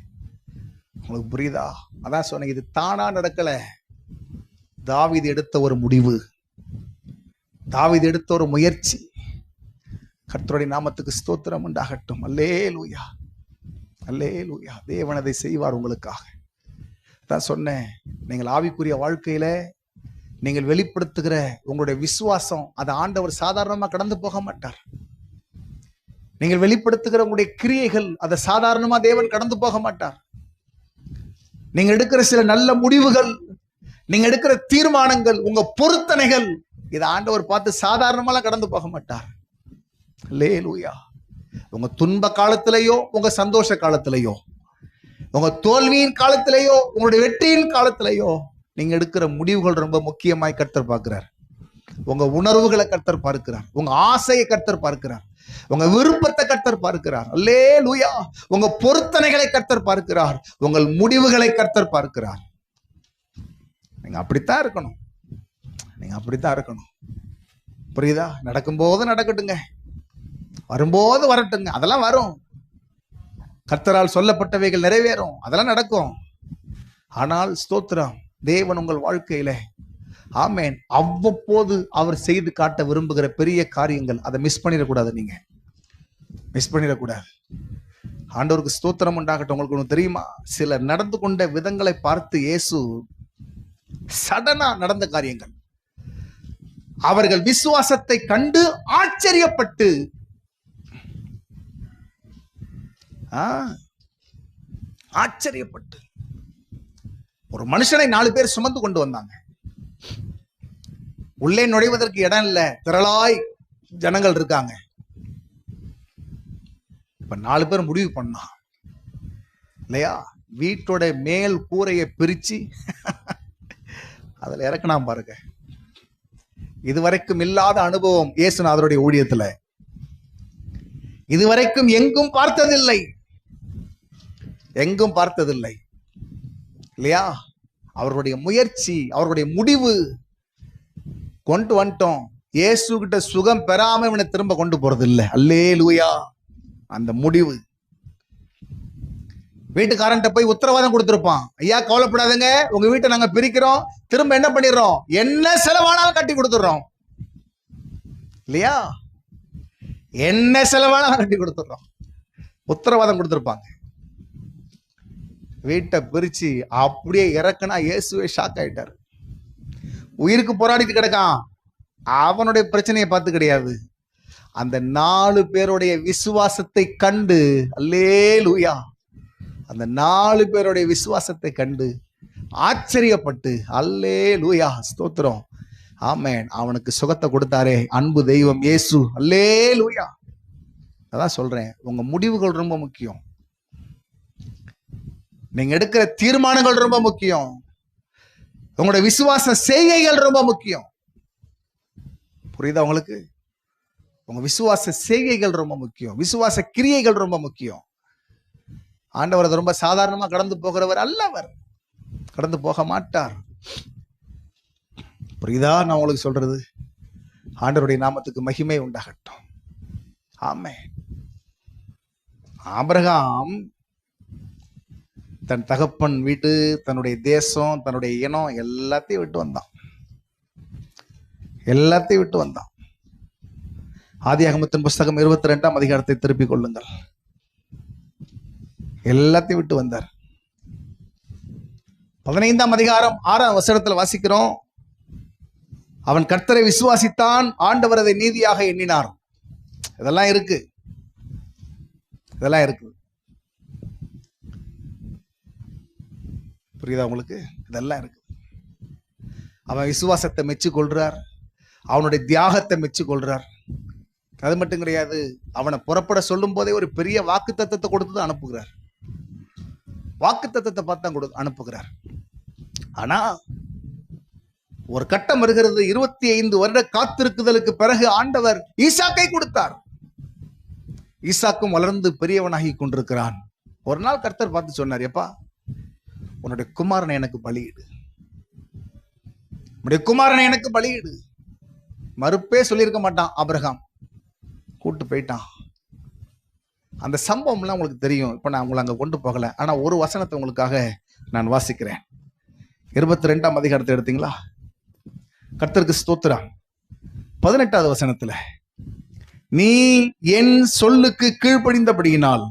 உங்களுக்கு புரியுதா? அதான் சொன்னேன், இது தானா நடக்கல. தாவீது எடுத்த ஒரு முடிவு, தாவீது எடுத்த ஒரு முயற்சி. கர்த்தருடைய நாமத்துக்கு ஸ்தோத்திரம் உண்டாகட்டும். அல்லேலூயா, அல்லேலூயா. தேவன் அதை செய்வார் உங்களுக்காக. தான் சொன்னேன், நீங்கள் ஆவிக்குரிய வாழ்க்கையில நீங்கள் வெளிப்படுத்துகிற உங்களுடைய விசுவாசம், அதை ஆண்டவர் சாதாரணமா கடந்து போக மாட்டார். நீங்கள் வெளிப்படுத்துகிற உங்களுடைய கிரியைகள், அதை சாதாரணமா தேவன் கடந்து போக மாட்டார். நீங்க எடுக்கிற சில நல்ல முடிவுகள், நீங்க எடுக்கிற தீர்மானங்கள், உங்க பொருத்தனைகள், இதை ஆண்டவர் பார்த்து சாதாரணமா கடந்து போக மாட்டார். அல்லேலூயா. உங்க துன்ப காலத்திலேயோ, உங்க சந்தோஷ காலத்திலேயோ, உங்க தோல்வியின் காலத்திலேயோ, உங்களுடைய வெற்றியின் காலத்திலேயோ, நீங்க எடுக்கிற முடிவுகள் ரொம்ப முக்கியமாய் கர்த்தர் பார்க்கிறார். உங்க உணர்வுகளை கர்த்தர் பார்க்கிறார். உங்க ஆசையை கர்த்தர் பார்க்கிறார். உங்க விருப்பத்தை கர்த்தர் பார்க்கிறார். அல்லேலூயா. உங்க பொருத்தனைகளை கர்த்தர் பார்க்கிறார். உங்கள் முடிவுகளை கர்த்தர் பார்க்கிறார். நீங்க அப்படித்தான் இருக்கணும். நீங்க அப்படித்தான் இருக்கணும். புரியுதா? நடக்கும்போது நடக்கட்டுங்க, வரும்போது வரட்டுங்க. அதெல்லாம் வரும். கர்த்தரால் சொல்லப்பட்டவைகள் நிறைவேறும், அதெல்லாம் நடக்கும். ஆனால் ஸ்தோத்திரம், தேவன் உங்கள் வாழ்க்கையில ஆமேன் அவ்வப்போது அவர் செய்து காட்ட விரும்புகிற பெரிய காரியங்கள், அதை மிஸ் பண்ணிடக்கூடாது. நீங்க மிஸ் பண்ணிடக்கூடாது. ஆண்டவருக்கு ஸ்தோத்திரம் உண்டாகட்டும். உங்களுக்கு ஒன்று தெரியுமா? சிலர் நடந்து கொண்ட விதங்களை பார்த்து இயேசு சடனா நடந்த காரியங்கள், அவர்கள் விசுவாசத்தை கண்டு ஆச்சரியப்பட்டு ஆச்சரியப்பட்டு ஒரு மனுஷனை 4 பேர் சுமந்து கொண்டு வந்தாங்க. உள்ளே நுழைவதற்கு இடம் இல்ல, திரளாய் ஜனங்கள் இருக்காங்க. இப்ப 4 பேர் முடிவு பண்ணா இல்லையா? வீட்டோட மேல் கூரையை பிரிச்சு அதுல இறக்கணும் பாருங்க. இதுவரைக்கும் இல்லாத அனுபவம் இயேசுநாதருடைய ஊழியத்துல. இதுவரைக்கும் எங்கும் பார்த்ததில்லை, எங்கும் பார்த்ததில்லை இல்லையா? அவர்களுடைய முயற்சி, அவர்களுடைய முடிவு, கொண்டு வந்துட்டோம். இயேசு கிட்ட சுகம் பெறாம இவனை திரும்ப கொண்டு போறது இல்லை. அல்லேலூயா. அந்த முடிவு. வீட்டுக்காரன்ட்ட போய் உத்தரவாதம் கொடுத்திருப்பான், ஐயா கவலைப்படாதுங்க, உங்க வீட்டை நாங்க பிரிக்கிறோம், திரும்ப என்ன பண்ணிடுறோம், என்ன செலவானாலும் கட்டி கொடுத்துடுறோம் இல்லையா? என்ன செலவானாலும் கட்டி கொடுத்துடுறோம். உத்தரவாதம் கொடுத்திருப்பாங்க. வீட்டை பிரிச்சு அப்படியே இறக்குனா இயேசுவே ஷாக் ஆயிட்டாரு. உயிருக்கு போராடிட்டு கிடக்கான். அவனுடைய பிரச்சனையை பார்த்து கிடையாது, அந்த 4 பேருடைய விசுவாசத்தை கண்டு, அல்லேலூயா, அந்த 4 பேருடைய விசுவாசத்தை கண்டு ஆச்சரியப்பட்டு, அல்லேலூயா, ஸ்தோத்திரம், ஆமென், அவனுக்கு சுகத்தை கொடுத்தாரே அன்பு தெய்வம் இயேசு. அல்லேலூயா. அதான் சொல்றேன், உங்க முடிவுகள் ரொம்ப முக்கியம். நீங்க எடுக்கிற தீர்மானங்கள் ரொம்ப முக்கியம். உங்களுடைய விசுவாச செய்கைகள் ரொம்ப முக்கியம். புரியுதா உங்களுக்கு? உங்க விசுவாச செய்கைகள் ரொம்ப முக்கியம். விசுவாச கிரியைகள் ரொம்ப முக்கியம். ஆண்டவர் அதை ரொம்ப சாதாரணமா கடந்து போகிறவர் அல்ல. அவர் கடந்து போக மாட்டார். புரியுதா நான் உங்களுக்கு சொல்றது? ஆண்டவருடைய நாமத்துக்கு மகிமை உண்டாகட்டும். ஆமென். ஆபிரகாம் தன் தகப்பன் வீட்டு, தன்னுடைய தேசம், தன்னுடைய இனம் எல்லாத்தையும் விட்டு வந்தான். எல்லாத்தையும் விட்டு வந்தான். ஆதியாகமத்தின் புஸ்தகம் 22ஆம் அதிகாரத்தை திருப்பிக் கொள்ளுங்கள். எல்லாத்தையும் விட்டு வந்தார். 15ஆம் அதிகாரம் 6ஆம் வசனத்தில் வாசிக்கிறோம், அவன் கர்த்தரை விசுவாசித்தான், ஆண்டவர் அதை நீதியாக எண்ணினார். இதெல்லாம் இருக்கு, இதெல்லாம் இருக்கு. புரியுதா உங்களுக்கு? இதெல்லாம் இருக்கு. அவன் விசுவாசத்தை மெச்சுக்கொள்றார், அவனுடைய தியாகத்தை மெச்சுக்கொள்றார். அது மட்டும் கிடையாது, அவனை புறப்பட சொல்லும் போதே ஒரு பெரிய வாக்கு தத்தத்தை கொடுத்து தான் அனுப்புகிறார். வாக்கு தத்தத்தை பார்த்து தான் அனுப்புகிறார். ஆனா ஒரு கட்டம் வருகிறது, 25 வருட காத்திருக்குதலுக்கு பிறகு ஆண்டவர் ஈசாக்கை கொடுத்தார். ஈசாக்கும் வளர்ந்து பெரியவனாகி கொண்டிருக்கிறான். ஒரு நாள் கர்த்தர் பார்த்து சொன்னார், எப்பா உன்னுடைய குமாரனை எனக்கு பலியிடு, உன்னுடைய குமாரனை எனக்கு பலியிடு. மறுப்பே சொல்லியிருக்க மாட்டான் ஆபிரகாம். கூட்டு போயிட்டான். அந்த சம்பவம்லாம் உங்களுக்கு தெரியும். இப்ப நான் உங்களை அங்க கொண்டு போகல. ஆனா ஒரு வசனத்தை உங்களுக்காக நான் வாசிக்கிறேன். 22ஆம் அதிகாரத்தை எடுத்தீங்களா? கர்த்தருக்கு ஸ்தோத்திரம். 18வது வசனத்துல, நீ என் சொல்லுக்கு கீழ்ப்படிந்தபடியினால்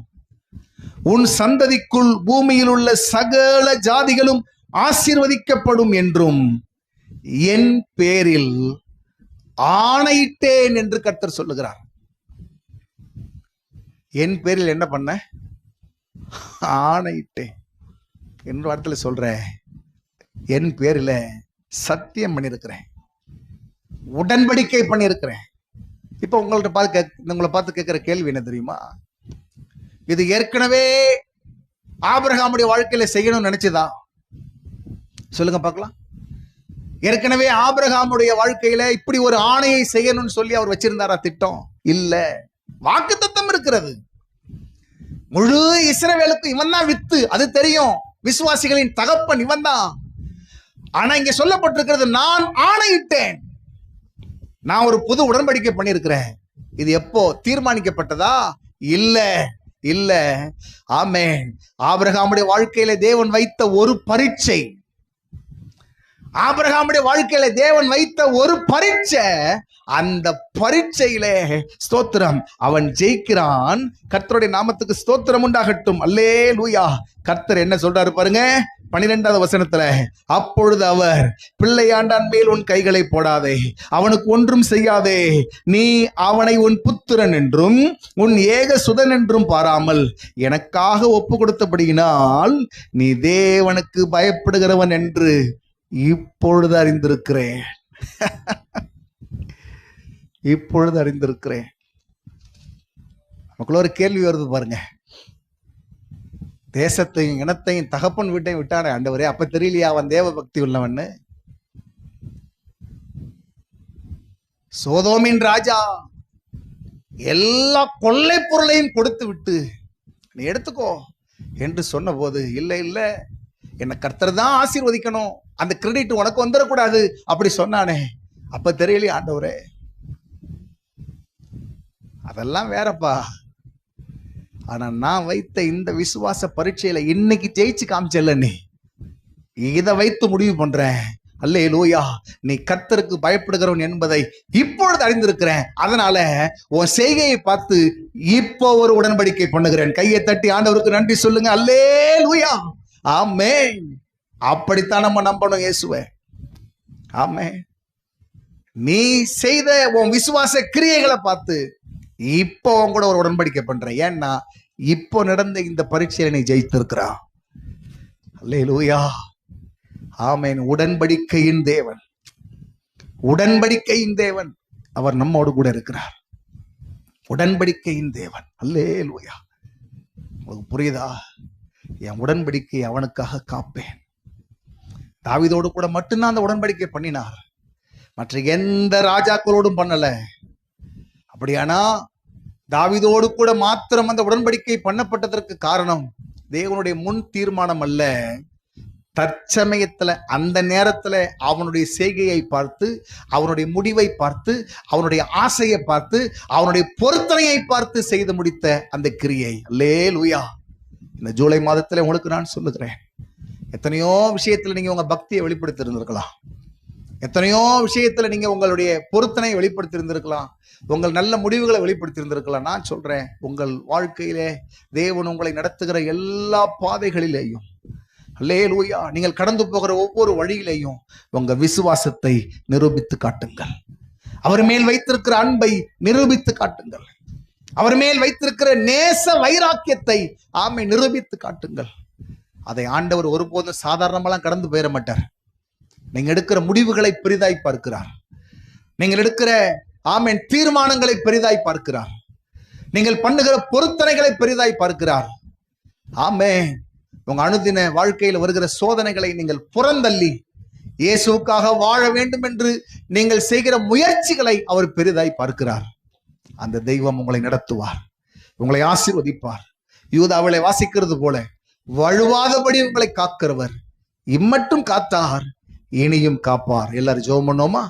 உன் சந்ததிக்குள் பூமியில் உள்ள சகல ஜாதிகளும் ஆசீர்வதிக்கப்படும் என்றும் என் பேரில் ஆணையிட்டேன் என்று கர்த்தர் சொல்லுகிறார். என் பேரில் என்ன பண்ண? ஆணையிட்டேன். என்ற வார்த்தையில சொல்றேன், என் பேரில் சத்தியம் பண்ணியிருக்கிறேன், உடன்படிக்கை பண்ணியிருக்கிறேன். இப்ப உங்களை பார்த்து கேட்கிற கேள்வி என்ன தெரியுமா? இது ஏற்கனவே ஆபிரகாமுடைய வாழ்க்கையில செய்யணும்னு நினைச்சதா? சொல்லுங்க பார்க்கலாம். ஏற்கனவே ஆபிரகாமுடைய வாழ்க்கையில இப்படி ஒரு ஆணையை செய்யணும்னு சொல்லி அவர் வச்சிருந்தாரா திட்டம்? இல்ல. வாக்குத்தத்தம் இருக்கிறது. முழு இஸ்ரவேலுக்கு இவன் தான் வித்து, அது தெரியும். விசுவாசிகளின் தகப்பன் இவன் தான். ஆனா இங்க சொல்லப்பட்டிருக்கிறது, நான் ஆணையிட்டேன், நான் ஒரு புது உடன்படிக்கை பண்ணியிருக்கிறேன். இது எப்போ தீர்மானிக்கப்பட்டதா? இல்ல, இல்ல. ஆமென். ஆபிரகாமுடைய வாழ்க்கையில தேவன் வைத்த ஒரு பரீட்சை, ஆபிரகாமுடைய வாழ்க்கையில தேவன் வைத்த ஒரு பரீட்சை, அந்த பரீட்சையிலே ஸ்தோத்திரம், அவன் ஜெயிக்கிறான். கர்த்தருடைய நாமத்துக்கு ஸ்தோத்திரம் உண்டாகட்டும். அல்லேலூயா. கர்த்தர் என்ன சொல்றாரு பாருங்க, 12வது வசனத்துல, அப்பொழுது அவர், பிள்ளையாண்டான் மேல் உன் கைகளை போடாதே, அவனுக்கு ஒன்றும் செய்யாதே, நீ அவனை உன் புத்திரன் என்றும் உன் ஏக சுதன் என்றும் பாராமல் எனக்காக ஒப்பு கொடுத்தபடியினால் நீ தேவனுக்கு பயப்படுகிறவன் என்று இப்பொழுது அறிந்திருக்கிறேன். இப்பொழுது அறிந்திருக்கிறேன். நமக்குள்ள ஒரு கேள்வி வருது பாருங்க. தேசத்தையும் இனத்தையும் தகப்பன் வீட்டையும் விட்டானே ஆண்டவரே, அப்ப தெரியலையா அவன் தேவ பக்தி உள்ளவன்னு? சோதோமின் ராஜா எல்லா கொள்ளை பொருளையும் கொடுத்து விட்டு நீ எடுத்துக்கோ என்று சொன்ன போது, இல்ல இல்ல, என்ன கர்த்தர் தான் ஆசீர்வதிக்கணும், அந்த கிரெடிட் உனக்கு வந்துடக்கூடாது அப்படி சொன்னானே, அப்ப தெரியலையா ஆண்டவரே? அதெல்லாம் வேறப்பா. ஆனா நான் வைத்த இந்த விசுவாச பரீட்சையில இன்னைக்கு ஜெயிச்சு காமிச்சல்ல, நீ இதை வைத்து முடிவு பண்றேன். அல்லேலூயா. நீ கர்த்தருக்கு பயப்படுகிறவன் என்பதை இப்பொழுது அறிந்திருக்கிறேன். அதனால உன் செய்கையை பார்த்து இப்போ ஒரு உடன்படிக்கை பண்ணுகிறேன். கையை தட்டி ஆண்டவருக்கு நன்றி சொல்லுங்க. அல்லேலூயா. ஆமென். அப்படித்தான் நம்ம நம்பணும் இயேசுவை. ஆமென். நீ செய்த உன் விசுவாச கிரியைகளை பார்த்து இப்போ உன் கூட ஒரு உடன்படிக்கை பண்றேன். ஏன்னா இப்போ நடந்த இந்த பரீட்சையில நீ ஜெயித்திருக்கிறா. அல்லேலூயா. ஆமென். உடன்படிக்கையின் தேவன், உடன்படிக்கையின் தேவன், அவர் நம்மோடு கூட இருக்கிறார். உடன்படிக்கையின் தேவன். அல்லேலூயா. உங்களுக்கு புரியுதா? என் உடன்படிக்கை அவனுக்காக காப்பேன். தாவீதோடு கூட மட்டும்தான் அந்த உடன்படிக்கை பண்ணினார், மற்ற எந்த ராஜாக்களோடும் பண்ணல. அப்படியானா தாவீதோடு கூட மாத்திரம் அந்த உடன்படிக்கை பண்ணப்பட்டதற்கு காரணம் தேவனுடைய முன் தீர்மானம் அல்ல. தற்சமயத்துல அந்த நேரத்துல அவனுடைய செய்கையை பார்த்து, அவனுடைய முடிவை பார்த்து, அவனுடைய ஆசையை பார்த்து, அவனுடைய பொருத்தனையை பார்த்து செய்து முடித்த அந்த கிரியை. அல்லேலூயா. இந்த ஜூலை மாதத்துல உங்களுக்கு நான் சொல்லுகிறேன், எத்தனையோ விஷயத்துல நீங்க உங்க பக்தியை வெளிப்படுத்தி இருந்திருக்கலாம், எத்தனையோ விஷயத்துல நீங்க உங்களுடைய பொருத்தனை வெளிப்படுத்தி இருந்திருக்கலாம், உங்கள் நல்ல முடிவுகளை வெளிப்படுத்தி இருந்திருக்கலாம். நான் சொல்றேன், உங்கள் வாழ்க்கையிலே தேவன் உங்களை நடத்துகிற எல்லா பாதைகளிலேயும், அல்லேலூயா, நீங்கள் கடந்து போகிற ஒவ்வொரு வழியிலேயும் உங்க விசுவாசத்தை நிரூபித்து காட்டுங்கள். அவர் மேல் வைத்திருக்கிற அன்பை நிரூபித்து காட்டுங்கள். அவர் மேல் வைத்திருக்கிற நேச வைராக்கியத்தை நிரூபித்து காட்டுங்கள். அதை ஆண்டவர் ஒருபோதும் சாதாரணமெல்லாம் கடந்து போயிட மாட்டார். நீங்க எடுக்கிற முடிவுகளை பெரிதாய் பார்க்கிறார். நீங்கள் எடுக்கிற தீர்மானங்களை பெரிதாய் பார்க்கிறார். நீங்கள் பண்ணுகிற பொருத்தனைகளை பெரிதாய் பார்க்கிறார். உங்க அனுதின வாழ்க்கையில் வருகிற சோதனைகளை நீங்கள் புறந்தள்ளி இயேசுவுக்காக வாழ வேண்டும் என்று நீங்கள் செய்கிற முயற்சிகளை அவர் பெரிதாய் பார்க்கிறார். அந்த தெய்வம் உங்களை நடத்துவார், உங்களை ஆசீர்வதிப்பார். யூதாவிலே வாசிக்கிறது போல வழுவாதபடி உங்களை காக்கிறவர் இம்மட்டும் காத்தார், இனியும் காப்பார். எல்லாரும் ஜெபம் பண்ணோமா?